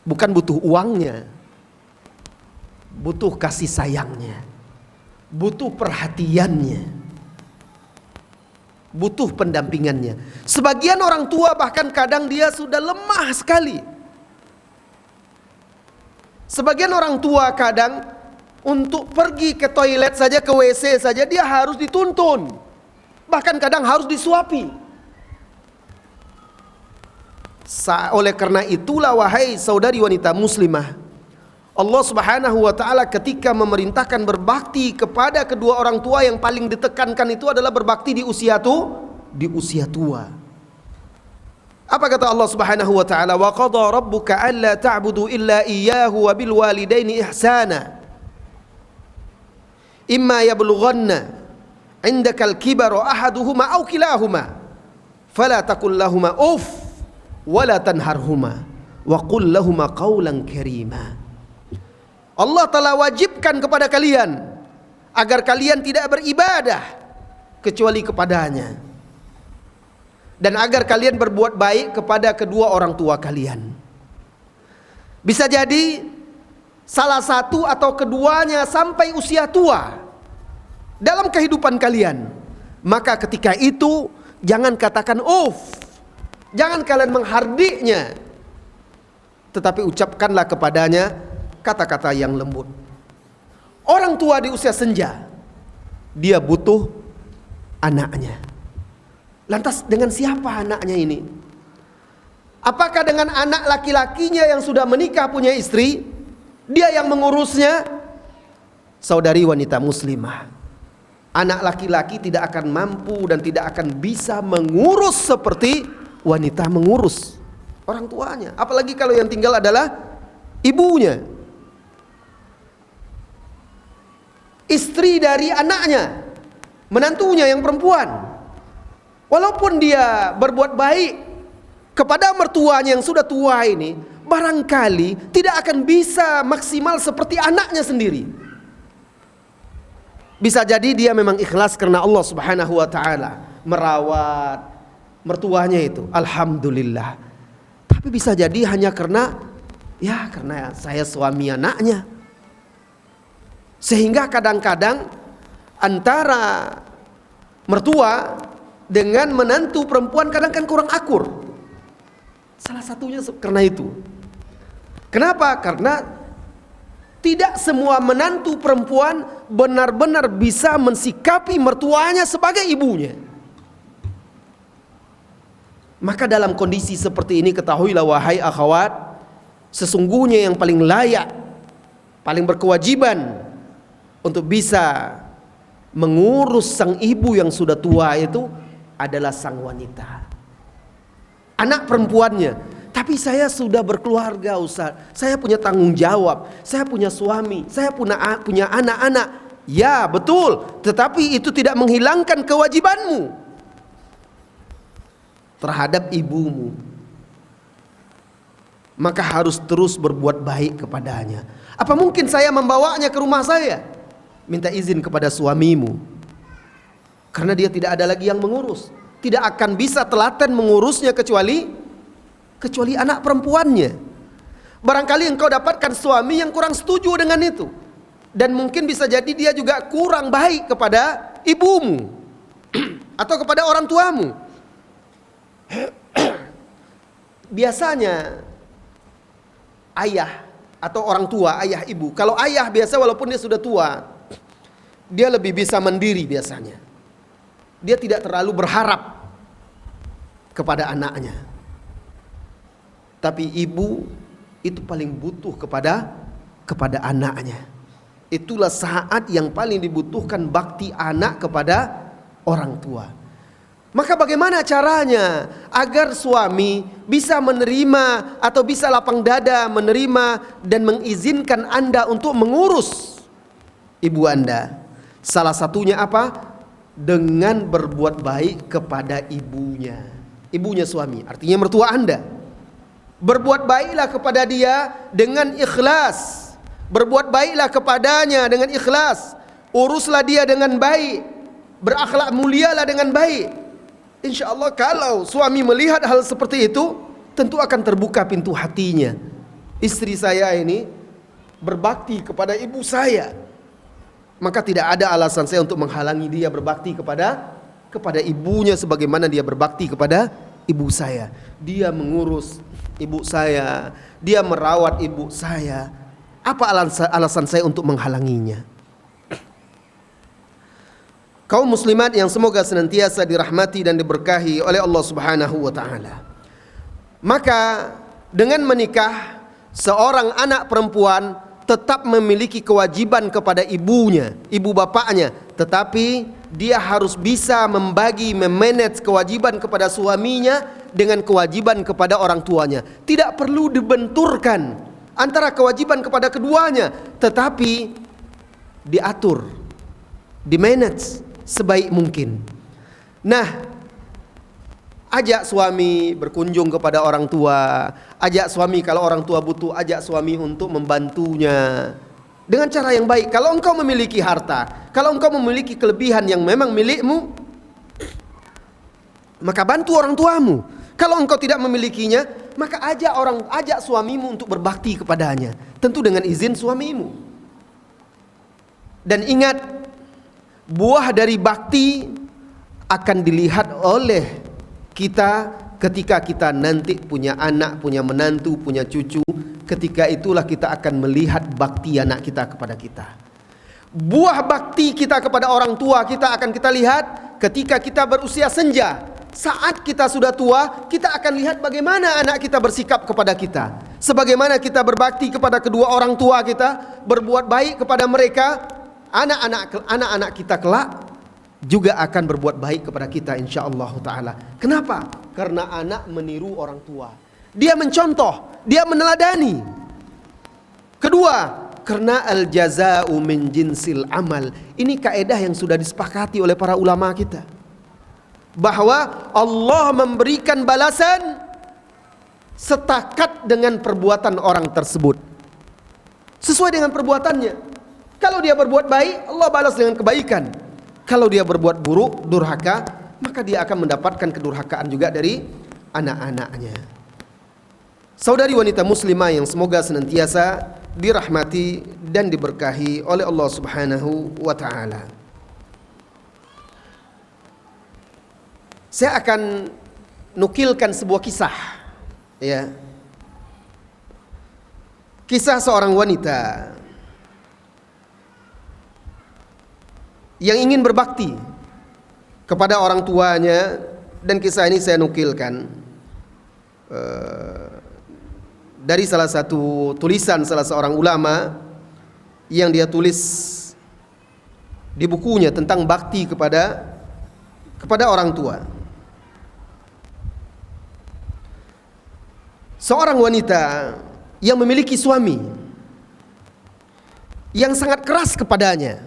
Bukan butuh uangnya, butuh kasih sayangnya, butuh perhatiannya, butuh pendampingannya. Sebagian orang tua bahkan kadang dia sudah lemah sekali. Sebagian orang tua kadang untuk pergi ke toilet saja, ke WC saja dia harus dituntun. Bahkan kadang harus disuapi. Oleh karena itulah wahai saudari wanita muslimah, Allah Subhanahu wa taala ketika memerintahkan berbakti kepada kedua orang tua, yang paling ditekankan itu adalah berbakti di usia tua. Apa kata Allah Subhanahu wa taala? Wa qada rabbuka alla ta'budu illa iyyahu wa bil walidaini ihsana. Imma yablughanna 'indaka al-kibara ahaduhuma aw kilahuma fala taqul lahumā uff wala tanharhuma wa qul lahumā qawlan karīmā. Allah telah wajibkan kepada kalian agar kalian tidak beribadah kecuali kepadanya, dan agar kalian berbuat baik kepada kedua orang tua kalian. Bisa jadi salah satu atau keduanya sampai usia tua dalam kehidupan kalian, maka ketika itu jangan katakan uff, jangan kalian menghardiknya, tetapi ucapkanlah kepadanya kata-kata yang lembut. Orang tua di usia senja, dia butuh anaknya. Lantas dengan siapa anaknya ini? Apakah dengan anak laki-lakinya yang sudah menikah punya istri, dia yang mengurusnya? Saudari wanita muslimah, anak laki-laki tidak akan mampu dan tidak akan bisa mengurus seperti wanita mengurus orang tuanya. Apalagi kalau yang tinggal adalah ibunya, istri dari anaknya, menantunya yang perempuan. Walaupun dia berbuat baik kepada mertuanya yang sudah tua ini, barangkali tidak akan bisa maksimal seperti anaknya sendiri. Bisa jadi dia memang ikhlas karena Allah Subhanahu wa taala merawat mertuanya itu, alhamdulillah. Tapi bisa jadi hanya karena saya suami anaknya. Sehingga kadang-kadang antara mertua dengan menantu perempuan kadang-kadang kurang akur. Salah satunya karena itu. Kenapa? Karena tidak semua menantu perempuan benar-benar bisa mensikapi mertuanya sebagai ibunya. Maka dalam kondisi seperti ini ketahuilah wahai akhwat, sesungguhnya yang paling layak, paling berkewajiban untuk bisa mengurus sang ibu yang sudah tua itu adalah sang wanita, anak perempuannya. Tapi saya sudah berkeluarga, Ustaz. Saya punya tanggung jawab. Saya punya suami. Saya punya anak-anak. Ya, betul. Tetapi itu tidak menghilangkan kewajibanmu terhadap ibumu. Maka harus terus berbuat baik kepadanya. Apa mungkin saya membawanya ke rumah saya? Minta izin kepada suamimu. Karena dia tidak ada lagi yang mengurus. Tidak akan bisa telaten mengurusnya kecuali anak perempuannya. Barangkali engkau dapatkan suami yang kurang setuju dengan itu, dan mungkin bisa jadi dia juga kurang baik kepada ibumu atau kepada orang tuamu. Biasanya ayah atau orang tua, ayah ibu, kalau ayah biasa walaupun dia sudah tua, dia lebih bisa mandiri biasanya. Dia tidak terlalu berharap kepada anaknya. Tapi ibu itu paling butuh kepada anaknya. Itulah saat yang paling dibutuhkan bakti anak kepada orang tua. Maka bagaimana caranya agar suami bisa menerima atau bisa lapang dada menerima dan mengizinkan Anda untuk mengurus ibu Anda? Salah satunya apa? Dengan berbuat baik kepada ibunya. Ibunya suami, artinya mertua Anda. Berbuat baiklah kepada dia dengan ikhlas. Berbuat baiklah kepadanya dengan ikhlas. Uruslah dia dengan baik. Berakhlak mulialah dengan baik. Insya Allah kalau suami melihat hal seperti itu, tentu akan terbuka pintu hatinya. Istri saya ini berbakti kepada ibu saya, maka tidak ada alasan saya untuk menghalangi dia berbakti kepada ibunya sebagaimana dia berbakti kepada ibu saya. Dia mengurus ibu saya, dia merawat ibu saya. Apa alasan saya untuk menghalanginya? Kaum muslimat yang semoga senantiasa dirahmati dan diberkahi oleh Allah Subhanahu wa taala. Maka dengan menikah, seorang anak perempuan tetap memiliki kewajiban kepada ibunya, ibu bapaknya, tetapi dia harus bisa memanage kewajiban kepada suaminya dengan kewajiban kepada orang tuanya. Tidak perlu dibenturkan antara kewajiban kepada keduanya, tetapi diatur, dimanage sebaik mungkin. Nah, ajak suami berkunjung kepada orang tua, ajak suami kalau orang tua butuh, ajak suami untuk membantunya dengan cara yang baik. Kalau engkau memiliki harta, kalau engkau memiliki kelebihan yang memang milikmu, maka bantu orang tuamu. Kalau engkau tidak memilikinya, maka ajak suamimu untuk berbakti kepadanya, tentu dengan izin suamimu. Dan ingat, buah dari bakti akan dilihat oleh kita ketika kita nanti punya anak, punya menantu, punya cucu. Ketika itulah kita akan melihat bakti anak kita kepada kita. Buah bakti kita kepada orang tua kita akan kita lihat ketika kita berusia senja. saat kita sudah tua, kita akan lihat bagaimana anak kita bersikap kepada kita, sebagaimana kita berbakti kepada kedua orang tua kita, berbuat baik kepada mereka. Anak-anak kita kelak juga akan berbuat baik kepada kita insyaallah taala. Kenapa? Karena anak meniru orang tua. Dia mencontoh, dia meneladani. Kedua, karena al-jaza'u min jinsil amal. Ini kaidah yang sudah disepakati oleh para ulama kita, bahwa Allah memberikan balasan setakat dengan perbuatan orang tersebut, sesuai dengan perbuatannya. Kalau dia berbuat baik, Allah balas dengan kebaikan. Kalau dia berbuat buruk, durhaka, maka dia akan mendapatkan kedurhakaan juga dari anak-anaknya. Saudari wanita muslimah yang semoga senantiasa dirahmati dan diberkahi oleh Allah Subhanahu wa taala. Saya akan nukilkan sebuah kisah, ya. Kisah seorang wanita yang ingin berbakti kepada orang tuanya, dan kisah ini saya nukilkan dari salah satu tulisan salah seorang ulama yang dia tulis di bukunya tentang bakti kepada orang tua. Seorang wanita yang memiliki suami yang sangat keras kepadanya,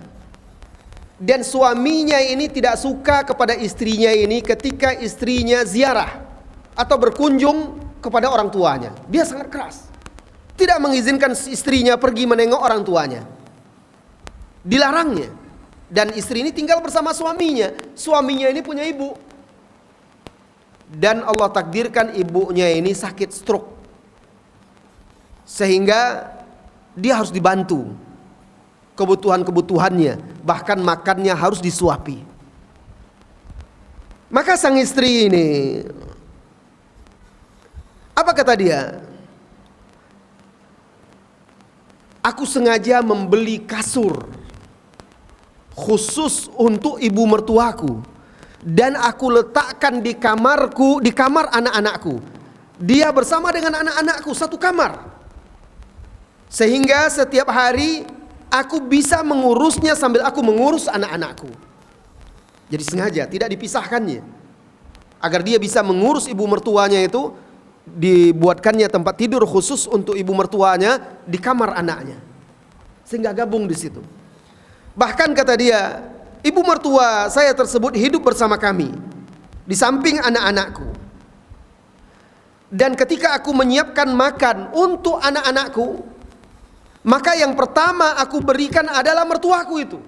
dan suaminya ini tidak suka kepada istrinya ini ketika istrinya ziarah atau berkunjung kepada orang tuanya. Dia sangat keras, tidak mengizinkan istrinya pergi menengok orang tuanya, dilarangnya. Dan istri ini tinggal bersama suaminya. Suaminya ini punya ibu, dan Allah takdirkan ibunya ini sakit stroke, sehingga dia harus dibantu kebutuhan-kebutuhannya, bahkan makannya harus disuapi. Maka sang istri ini, apa kata dia? Aku sengaja membeli kasur khusus untuk ibu mertuaku, dan aku letakkan di kamarku, di kamar anak-anakku. Dia bersama dengan anak-anakku satu kamar, sehingga setiap hari aku bisa mengurusnya sambil aku mengurus anak-anakku. Jadi sengaja tidak dipisahkannya, agar dia bisa mengurus ibu mertuanya itu. Dibuatkannya tempat tidur khusus untuk ibu mertuanya di kamar anaknya, sehingga gabung di situ. Bahkan kata dia, ibu mertua saya tersebut hidup bersama kami di samping anak-anakku, dan ketika aku menyiapkan makan untuk anak-anakku, maka yang pertama aku berikan adalah mertuaku itu.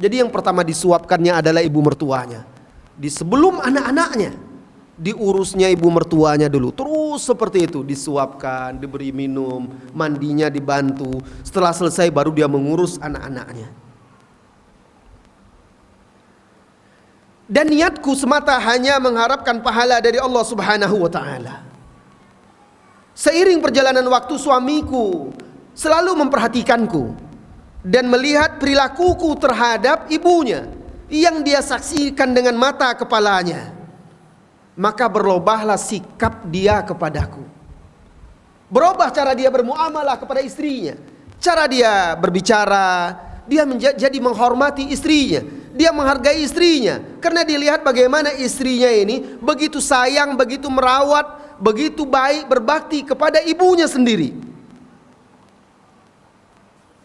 Jadi yang pertama disuapkannya adalah ibu mertuanya, di sebelum anak-anaknya. Diurusnya ibu mertuanya dulu, terus seperti itu, disuapkan, diberi minum, mandinya dibantu. Setelah selesai baru dia mengurus anak-anaknya. Dan niatku semata hanya mengharapkan pahala dari Allah Subhanahu wa taala. Seiring perjalanan waktu, suamiku selalu memperhatikanku dan melihat perilakuku terhadap ibunya yang dia saksikan dengan mata kepalanya. Maka berubahlah sikap dia kepadaku. Berubah cara dia bermuamalah kepada istrinya, cara dia berbicara. Dia menjadi menghormati istrinya, dia menghargai istrinya, karena dilihat bagaimana istrinya ini begitu sayang, begitu merawat, begitu baik, berbakti kepada ibunya sendiri.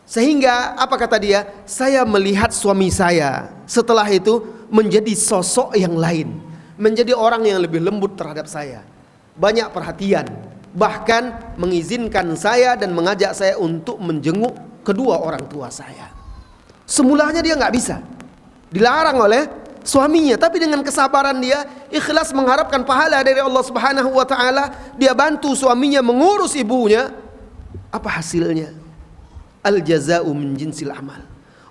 Sehingga apa kata dia? Saya melihat suami saya setelah itu menjadi sosok yang lain, menjadi orang yang lebih lembut terhadap saya, banyak perhatian, bahkan mengizinkan saya dan mengajak saya untuk menjenguk kedua orang tua saya. Semulanya dia nggak bisa, dilarang oleh suaminya, tapi dengan kesabaran dia, ikhlas mengharapkan pahala dari Allah Subhanahu wa taala, dia bantu suaminya mengurus ibunya. Apa hasilnya? Al jaza'u min jinsil amal.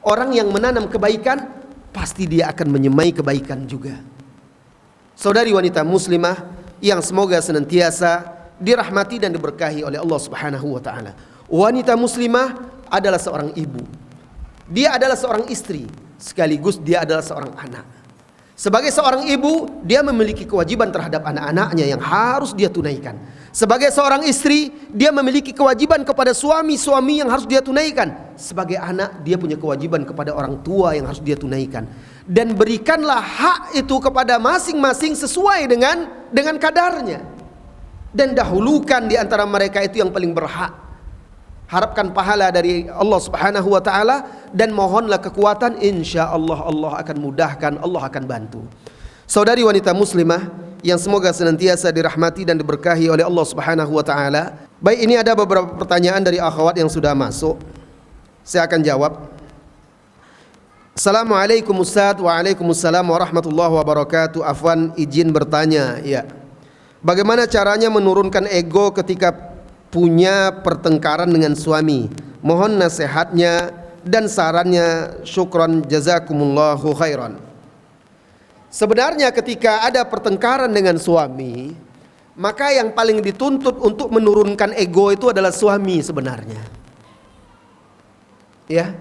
Orang yang menanam kebaikan, pasti dia akan menyemai kebaikan juga. Saudari wanita muslimah yang semoga senantiasa dirahmati dan diberkahi oleh Allah Subhanahu wa taala. Wanita muslimah adalah seorang ibu. Dia adalah seorang istri, sekaligus dia adalah seorang anak. Sebagai seorang ibu, dia memiliki kewajiban terhadap anak-anaknya yang harus dia tunaikan. Sebagai seorang istri, dia memiliki kewajiban kepada suami-suami yang harus dia tunaikan. Sebagai anak, dia punya kewajiban kepada orang tua yang harus dia tunaikan. Dan berikanlah hak itu kepada masing-masing sesuai dengan kadarnya. Dan dahulukan di antara mereka itu yang paling berhak. Harapkan pahala dari Allah Subhanahu wa taala dan mohonlah kekuatan, insyaallah Allah akan mudahkan, Allah akan bantu. Saudari wanita muslimah yang semoga senantiasa dirahmati dan diberkahi oleh Allah Subhanahu wa taala. Baik, ini ada beberapa pertanyaan dari akhwat yang sudah masuk. Saya akan jawab. Assalamualaikum Ustaz. Waalaikumsalam warahmatullahi wabarakatuh. Afwan, izin bertanya, ya. Bagaimana caranya menurunkan ego ketika punya pertengkaran dengan suami? Mohon nasihatnya dan sarannya. Syukran, jazakumullahu khairan. Sebenarnya ketika ada pertengkaran dengan suami, maka yang paling dituntut untuk menurunkan ego itu adalah suami sebenarnya. Ya.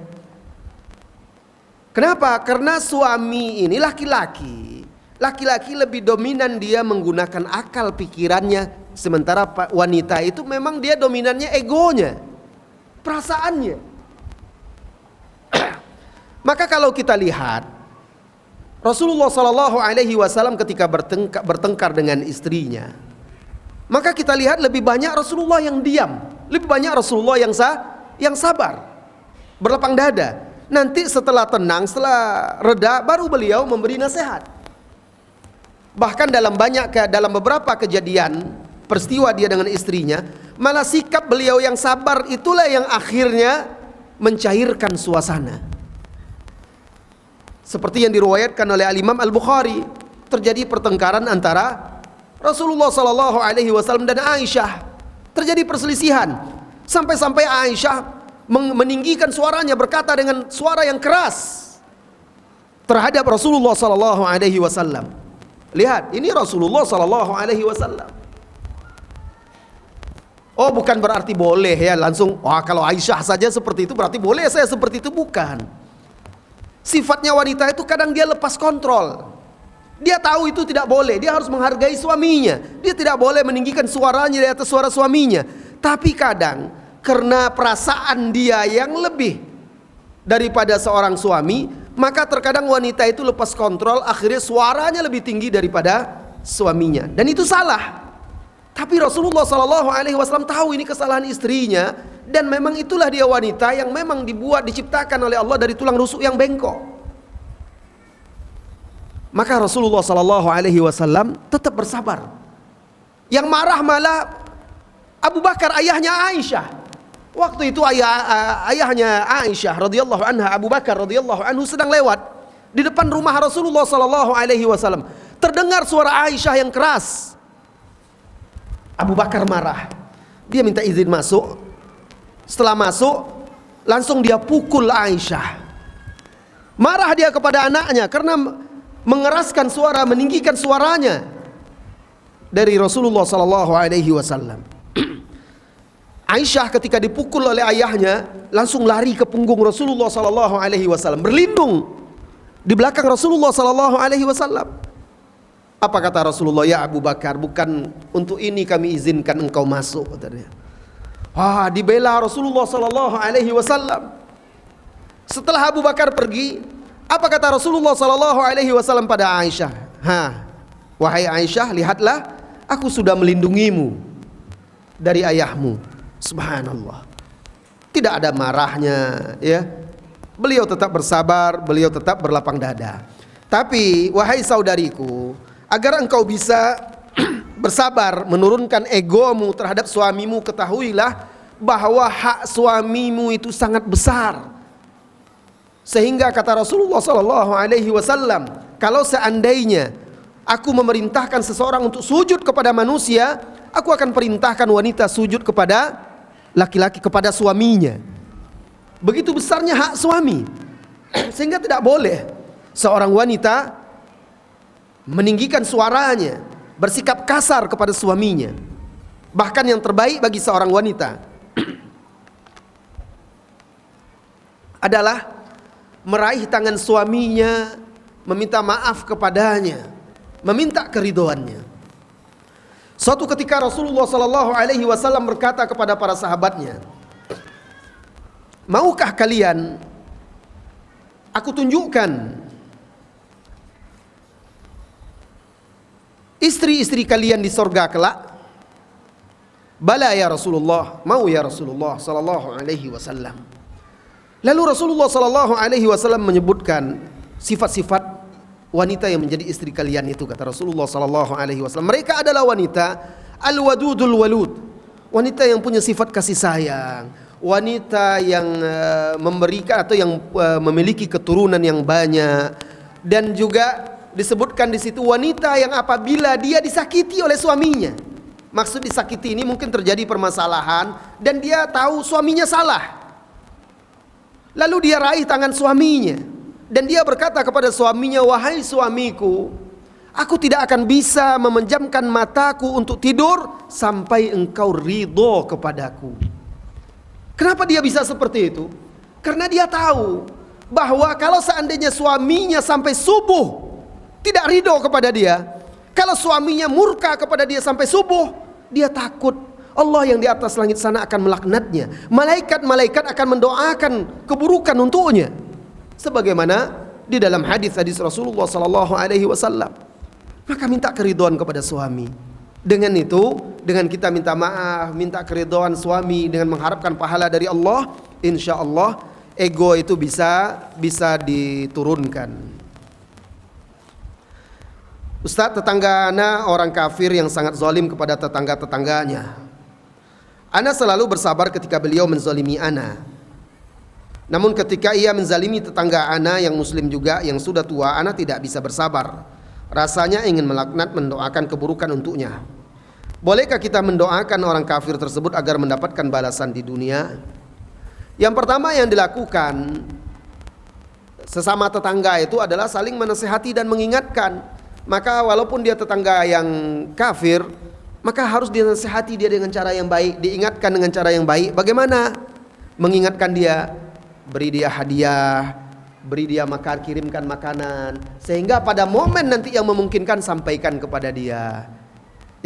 Kenapa? Karena suami ini laki-laki. Laki-laki lebih dominan, dia menggunakan akal pikirannya. Sementara wanita itu memang dia dominannya egonya, perasaannya. Maka kalau kita lihat Rasulullah Sallallahu Alaihi Wasallam ketika bertengkar dengan istrinya, maka kita lihat lebih banyak Rasulullah yang diam, lebih banyak Rasulullah yang sabar, berlapang dada. Nanti setelah tenang, setelah reda, baru beliau memberi nasihat. Bahkan dalam beberapa kejadian peristiwa dia dengan istrinya, malah sikap beliau yang sabar itulah yang akhirnya mencairkan suasana. Seperti yang diriwayatkan oleh Al-Imam Al-Bukhari, terjadi pertengkaran antara Rasulullah Sallallahu Alaihi Wasallam dan Aisyah. Terjadi perselisihan sampai-sampai Aisyah meninggikan suaranya, berkata dengan suara yang keras terhadap Rasulullah Sallallahu Alaihi Wasallam. Lihat, ini Rasulullah Sallallahu Alaihi Wasallam. Oh, bukan berarti boleh ya langsung, wah kalau Aisyah saja seperti itu berarti boleh saya seperti itu, bukan. Sifatnya wanita itu kadang dia lepas kontrol. Dia tahu itu tidak boleh, dia harus menghargai suaminya. Dia tidak boleh meninggikan suaranya di atas suara suaminya. Tapi kadang karena perasaan dia yang lebih daripada seorang suami, maka terkadang wanita itu lepas kontrol, akhirnya suaranya lebih tinggi daripada suaminya. Dan itu salah. Tapi Rasulullah Sallallahu Alaihi Wasallam tahu ini kesalahan istrinya, dan memang itulah dia wanita yang memang diciptakan oleh Allah dari tulang rusuk yang bengkok. Maka Rasulullah Sallallahu Alaihi Wasallam tetap bersabar. Yang marah malah Abu Bakar, ayahnya Aisyah. Waktu itu ayahnya Aisyah radhiyallahu anha, Abu Bakar radhiyallahu anhu sedang lewat di depan rumah Rasulullah Sallallahu Alaihi Wasallam. Terdengar suara Aisyah yang keras. Abu Bakar marah, dia minta izin masuk. Setelah masuk, langsung dia pukul Aisyah. Marah dia kepada anaknya karena mengeraskan suara, meninggikan suaranya dari Rasulullah Sallallahu Alaihi Wasallam. Aisyah ketika dipukul oleh ayahnya langsung lari ke punggung Rasulullah Sallallahu Alaihi Wasallam, berlindung di belakang Rasulullah Sallallahu Alaihi Wasallam. Apa kata Rasulullah? Ya Abu Bakar, bukan untuk ini kami izinkan engkau masuk, katanya. Wah, dibela Rasulullah Sallallahu Alaihi Wasallam. Setelah Abu Bakar pergi, apa kata Rasulullah Sallallahu Alaihi Wasallam pada Aisyah? Wahai Aisyah, lihatlah, aku sudah melindungimu dari ayahmu. Subhanallah. Tidak ada marahnya, ya. Beliau tetap bersabar, beliau tetap berlapang dada. Tapi wahai saudariku, agar engkau bisa bersabar menurunkan egomu terhadap suamimu, ketahuilah bahwa hak suamimu itu sangat besar. Sehingga kata Rasulullah Sallallahu Alaihi Wasallam, kalau seandainya aku memerintahkan seseorang untuk sujud kepada manusia, aku akan perintahkan wanita sujud kepada laki-laki, kepada suaminya. Begitu besarnya hak suami, sehingga tidak boleh seorang wanita meninggikan suaranya, bersikap kasar kepada suaminya. Bahkan yang terbaik bagi seorang wanita adalah meraih tangan suaminya, meminta maaf kepadanya, meminta keridhoannya. Suatu ketika Rasulullah sallallahu alaihi wasallam berkata kepada para sahabatnya, "Maukah kalian aku tunjukkan istri-istri kalian di sorga kelak?" "Bala ya Rasulullah," mau ya Rasulullah sallallahu alaihi wasallam. Lalu Rasulullah sallallahu alaihi wasallam menyebutkan sifat-sifat wanita yang menjadi istri kalian itu, kata Rasulullah sallallahu alaihi wasallam. Mereka adalah wanita al-wadudul walud, wanita yang punya sifat kasih sayang, wanita yang memberikan atau yang memiliki keturunan yang banyak, dan juga disebutkan di situ wanita yang apabila dia disakiti oleh suaminya. Maksud disakiti ini mungkin terjadi permasalahan dan dia tahu suaminya salah. Lalu dia raih tangan suaminya dan dia berkata kepada suaminya, "Wahai suamiku, aku tidak akan bisa memejamkan mataku untuk tidur sampai engkau ridho kepadaku." Kenapa dia bisa seperti itu? Karena dia tahu bahwa kalau seandainya suaminya sampai subuh tidak ridho kepada dia, kalau suaminya murka kepada dia sampai subuh, dia takut Allah yang di atas langit sana akan melaknatnya. Malaikat-malaikat akan mendoakan keburukan untuknya. Sebagaimana di dalam hadis-hadis Rasulullah sallallahu alaihi wasallam. Maka minta keridhaan kepada suami. Dengan itu, dengan kita minta maaf, minta keridhaan suami dengan mengharapkan pahala dari Allah, insya Allah ego itu bisa diturunkan. "Ustaz, tetangga ana orang kafir yang sangat zalim kepada tetangga-tetangganya. Ana selalu bersabar ketika beliau menzalimi ana. Namun ketika ia menzalimi tetangga ana yang muslim juga yang sudah tua, ana tidak bisa bersabar. Rasanya ingin melaknat, mendoakan keburukan untuknya. Bolehkah kita mendoakan orang kafir tersebut agar mendapatkan balasan di dunia?" Yang pertama yang dilakukan sesama tetangga itu adalah saling menasihati dan mengingatkan. Maka walaupun dia tetangga yang kafir, maka harus dinasihati dia dengan cara yang baik, diingatkan dengan cara yang baik. Bagaimana? Mengingatkan dia, beri dia hadiah, beri dia makan, kirimkan makanan, sehingga pada momen nanti yang memungkinkan sampaikan kepada dia.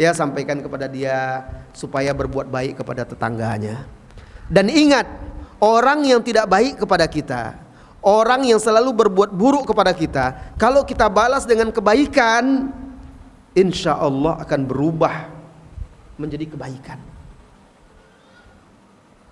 Ya, sampaikan kepada dia supaya berbuat baik kepada tetangganya. Dan ingat, orang yang tidak baik kepada kita, orang yang selalu berbuat buruk kepada kita, kalau kita balas dengan kebaikan, insya Allah akan berubah menjadi kebaikan.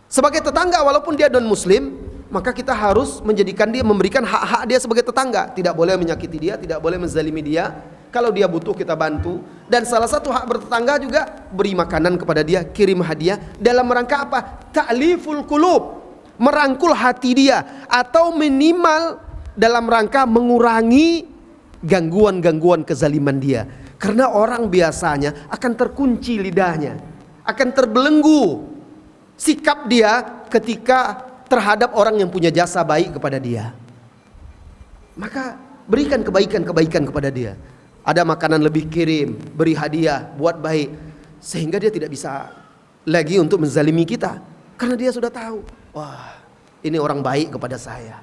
Sebagai tetangga walaupun dia non muslim, maka kita harus menjadikan dia, memberikan hak-hak dia sebagai tetangga. Tidak boleh menyakiti dia, tidak boleh menzalimi dia. Kalau dia butuh kita bantu. Dan salah satu hak bertetangga juga beri makanan kepada dia, kirim hadiah. Dalam rangka apa? Ta'liful qulub, merangkul hati dia, atau minimal dalam rangka mengurangi gangguan-gangguan kezaliman dia. Karena orang biasanya akan terkunci lidahnya, akan terbelenggu sikap dia ketika terhadap orang yang punya jasa baik kepada dia. Maka berikan kebaikan-kebaikan kepada dia. Ada makanan lebih kirim, beri hadiah, buat baik, sehingga dia tidak bisa lagi untuk menzalimi kita. Karena dia sudah tahu, wah, ini orang baik kepada saya.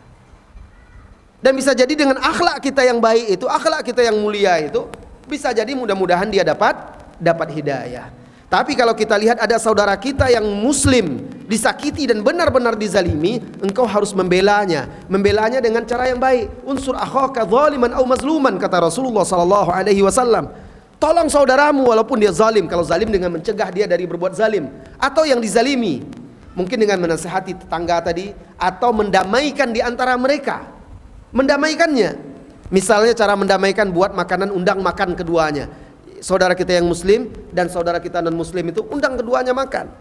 Dan bisa jadi dengan akhlak kita yang baik itu, akhlak kita yang mulia itu, bisa jadi mudah-mudahan dia dapat hidayah. Tapi kalau kita lihat ada saudara kita yang muslim disakiti dan benar-benar dizalimi, engkau harus membelanya dengan cara yang baik. Unsur akhaka zaliman aw mazluman, kata Rasulullah sallallahu alaihi wasallam. Tolong saudaramu walaupun dia zalim. Kalau zalim dengan mencegah dia dari berbuat zalim, atau yang dizalimi mungkin dengan menasihati tetangga tadi, atau mendamaikan di antara mereka. Mendamaikannya, misalnya cara mendamaikan, buat makanan, undang makan keduanya. Saudara kita yang muslim dan saudara kita non muslim itu undang keduanya makan.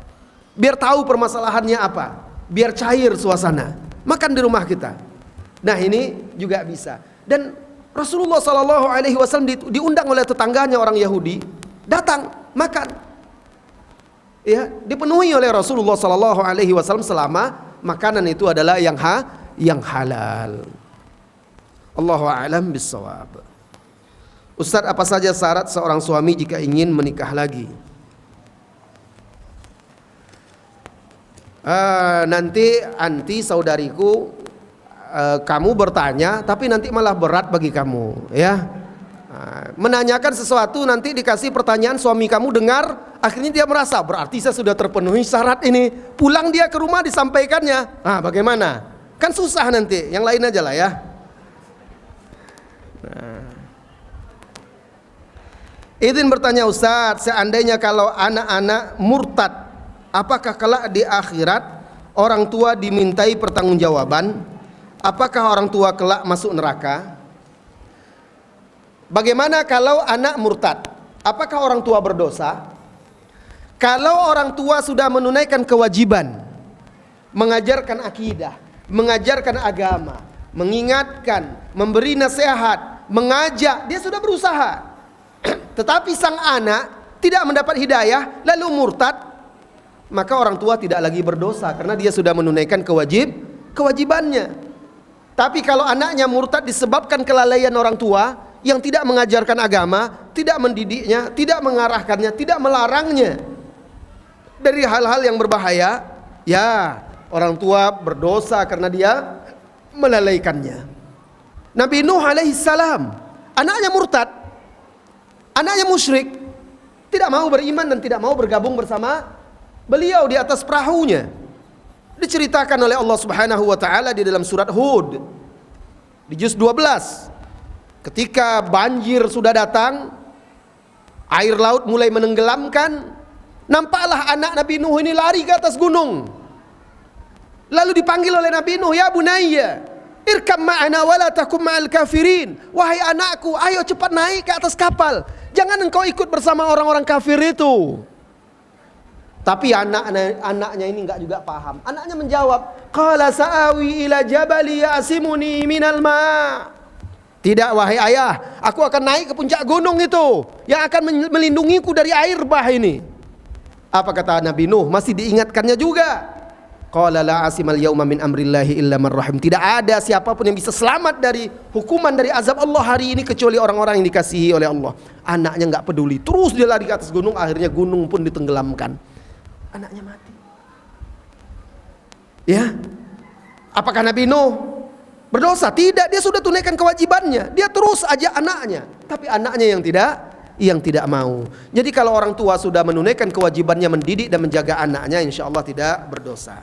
Biar tahu permasalahannya apa, biar cair suasana. Makan di rumah kita. Nah, ini juga bisa. Dan Rasulullah sallallahu alaihi wasallam diundang oleh tetangganya orang Yahudi, datang makan. Ya, dipenuhi oleh Rasulullah sallallahu alaihi wasallam selama makanan itu adalah yang halal. Allahu a'lam bissawab. Ustaz, apa saja syarat seorang suami jika ingin menikah lagi? Nanti saudariku kamu bertanya tapi nanti malah berat bagi kamu, ya. Menanyakan sesuatu nanti dikasih pertanyaan, suami kamu dengar, akhirnya dia merasa berarti saya sudah terpenuhi syarat ini. Pulang dia ke rumah disampaikannya, bagaimana? Kan susah nanti. Yang lain aja lah ya. Izin bertanya Ustaz, seandainya kalau anak-anak murtad, apakah kelak di akhirat orang tua dimintai pertanggungjawaban? Apakah orang tua kelak masuk neraka? Bagaimana kalau anak murtad? Apakah orang tua berdosa? Kalau orang tua sudah menunaikan kewajiban mengajarkan akidah, mengajarkan agama, mengingatkan, memberi nasihat, mengajak, dia sudah berusaha. Tetapi sang anak tidak mendapat hidayah lalu murtad, maka orang tua tidak lagi berdosa karena dia sudah menunaikan kewajibannya. Tapi kalau anaknya murtad disebabkan kelalaian orang tua yang tidak mengajarkan agama, tidak mendidiknya, tidak mengarahkannya, tidak melarangnya dari hal-hal yang berbahaya, ya orang tua berdosa karena dia melalaikannya. Nabi Nuh alaihissalam, anaknya murtad, anaknya musyrik, tidak mau beriman dan tidak mau bergabung bersama beliau di atas perahunya. Diceritakan oleh Allah Subhanahu wa taala di dalam surat Hud di juz 12. Ketika banjir sudah datang, air laut mulai menenggelamkan, nampaklah anak Nabi Nuh ini lari ke atas gunung. Lalu dipanggil oleh Nabi Nuh, ya bunayya, irkam ma'ana wa la takum ma'al kafirin. Wahai anakku, ayo cepat naik ke atas kapal. Jangan engkau ikut bersama orang-orang kafir itu. Tapi anaknya ini enggak juga paham. Anaknya menjawab, qala sa'awi ila jabali ya'simuni minal ma'. Tidak wahai ayah, aku akan naik ke puncak gunung itu yang akan melindungiku dari air bah ini. Apa kata Nabi Nuh? Masih diingatkannya juga. Qala la asimal yauma min amrillahi illa man rahim. Tidak ada siapapun yang bisa selamat dari hukuman dari azab Allah hari ini kecuali orang-orang yang dikasihi oleh Allah. Anaknya enggak peduli, terus dia lari ke atas gunung, akhirnya gunung pun ditenggelamkan. Anaknya mati. Ya. Apakah Nabi Nuh berdosa? Tidak, dia sudah tunaikan kewajibannya. Dia terus ajak anaknya, tapi anaknya yang tidak mau. Jadi kalau orang tua sudah menunaikan kewajibannya mendidik dan menjaga anaknya, insya Allah tidak berdosa.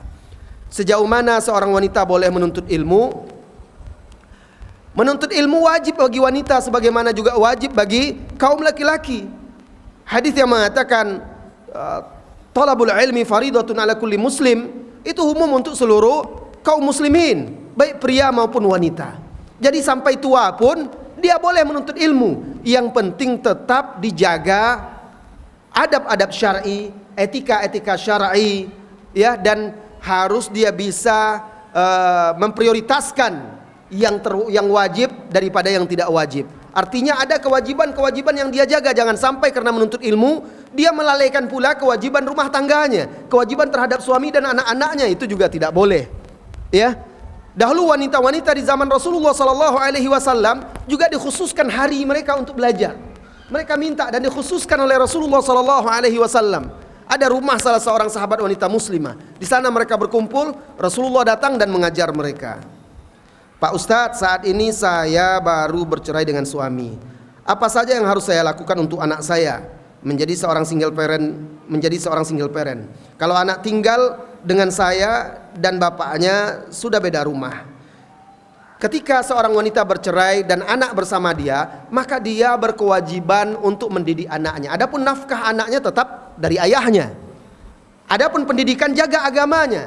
Sejauh mana seorang wanita boleh menuntut ilmu? Menuntut ilmu wajib bagi wanita sebagaimana juga wajib bagi kaum laki-laki. Hadis yang mengatakan talabul ilmi faridatun ala kulli muslim, itu umum untuk seluruh kaum muslimin, baik pria maupun wanita. Jadi sampai tua pun dia boleh menuntut ilmu. Yang penting tetap dijaga adab-adab syar'i, etika-etika syar'i, ya, dan harus dia bisa memprioritaskan yang wajib daripada yang tidak wajib. Artinya ada kewajiban-kewajiban yang dia jaga. Jangan sampai karena menuntut ilmu dia melalaikan pula kewajiban rumah tangganya, kewajiban terhadap suami dan anak-anaknya, itu juga tidak boleh. Ya, dahulu wanita-wanita di zaman Rasulullah sallallahu alaihi wasallam juga dikhususkan hari mereka untuk belajar. Mereka minta dan dikhususkan oleh Rasulullah sallallahu alaihi wasallam. Ada rumah salah seorang sahabat wanita muslimah. Di sana mereka berkumpul, Rasulullah datang dan mengajar mereka. Pak Ustadz, saat ini saya baru bercerai dengan suami. Apa saja yang harus saya lakukan untuk anak saya menjadi seorang single parent? Kalau anak tinggal dengan saya dan bapaknya sudah beda rumah. Ketika seorang wanita bercerai dan anak bersama dia, maka dia berkewajiban untuk mendidik anaknya. Adapun nafkah anaknya tetap dari ayahnya. Adapun pendidikan, jaga agamanya.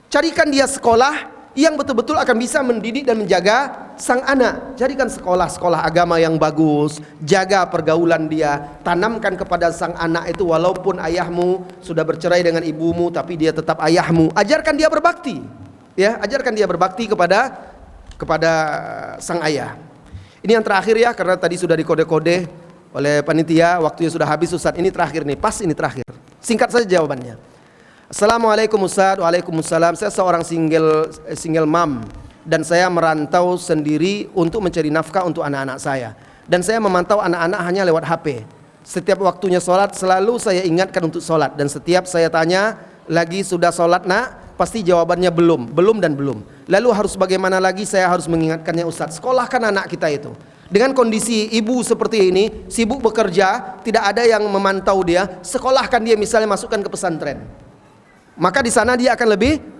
Carikan dia sekolah yang betul-betul akan bisa mendidik dan menjaga sang anak. Jadikan sekolah agama yang bagus, jaga pergaulan dia, tanamkan kepada sang anak itu walaupun ayahmu sudah bercerai dengan ibumu tapi dia tetap ayahmu. Ajarkan dia berbakti. Ya, ajarkan dia berbakti kepada sang ayah. Ini yang terakhir ya, karena tadi sudah dikode-kode oleh panitia, waktunya sudah habis Ustaz. Ini terakhir nih, pas ini terakhir. Singkat saja jawabannya. Assalamualaikum Ustaz. Waalaikumsalam. Saya seorang single mom dan saya merantau sendiri untuk mencari nafkah untuk anak-anak saya. Dan saya memantau anak-anak hanya lewat HP. Setiap waktunya sholat selalu saya ingatkan untuk sholat. Dan setiap saya tanya lagi sudah sholat nak, pasti jawabannya belum dan belum. Lalu harus bagaimana lagi? Saya harus mengingatkannya, Ustaz, sekolahkan anak kita itu. Dengan kondisi ibu seperti ini, sibuk bekerja, tidak ada yang memantau dia, sekolahkan dia, misalnya masukkan ke pesantren. Maka di sana dia akan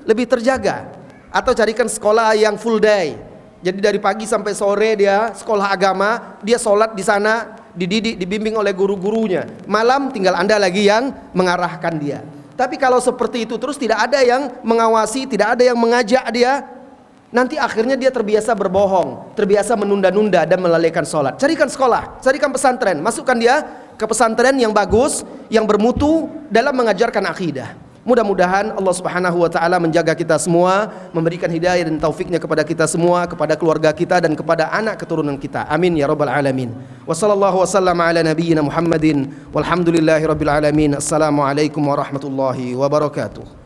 lebih terjaga. Atau carikan sekolah yang full day. Jadi dari pagi sampai sore dia sekolah agama, dia sholat di sana, dididik, dibimbing oleh guru-gurunya. Malam tinggal Anda lagi yang mengarahkan dia. Tapi kalau seperti itu terus, tidak ada yang mengawasi, tidak ada yang mengajak dia, nanti akhirnya dia terbiasa berbohong, terbiasa menunda-nunda dan melalaikan sholat. Carikan sekolah, carikan pesantren, masukkan dia ke pesantren yang bagus, yang bermutu dalam mengajarkan akidah. Mudah-mudahan Allah Subhanahu wa taala menjaga kita semua, memberikan hidayah dan taufiknya kepada kita semua, kepada keluarga kita dan kepada anak keturunan kita. Amin ya rabbal alamin. Wassallallahu wasallam ala nabiyyina Muhammadin walhamdulillahi rabbil alamin. Assalamualaikum warahmatullahi wabarakatuh.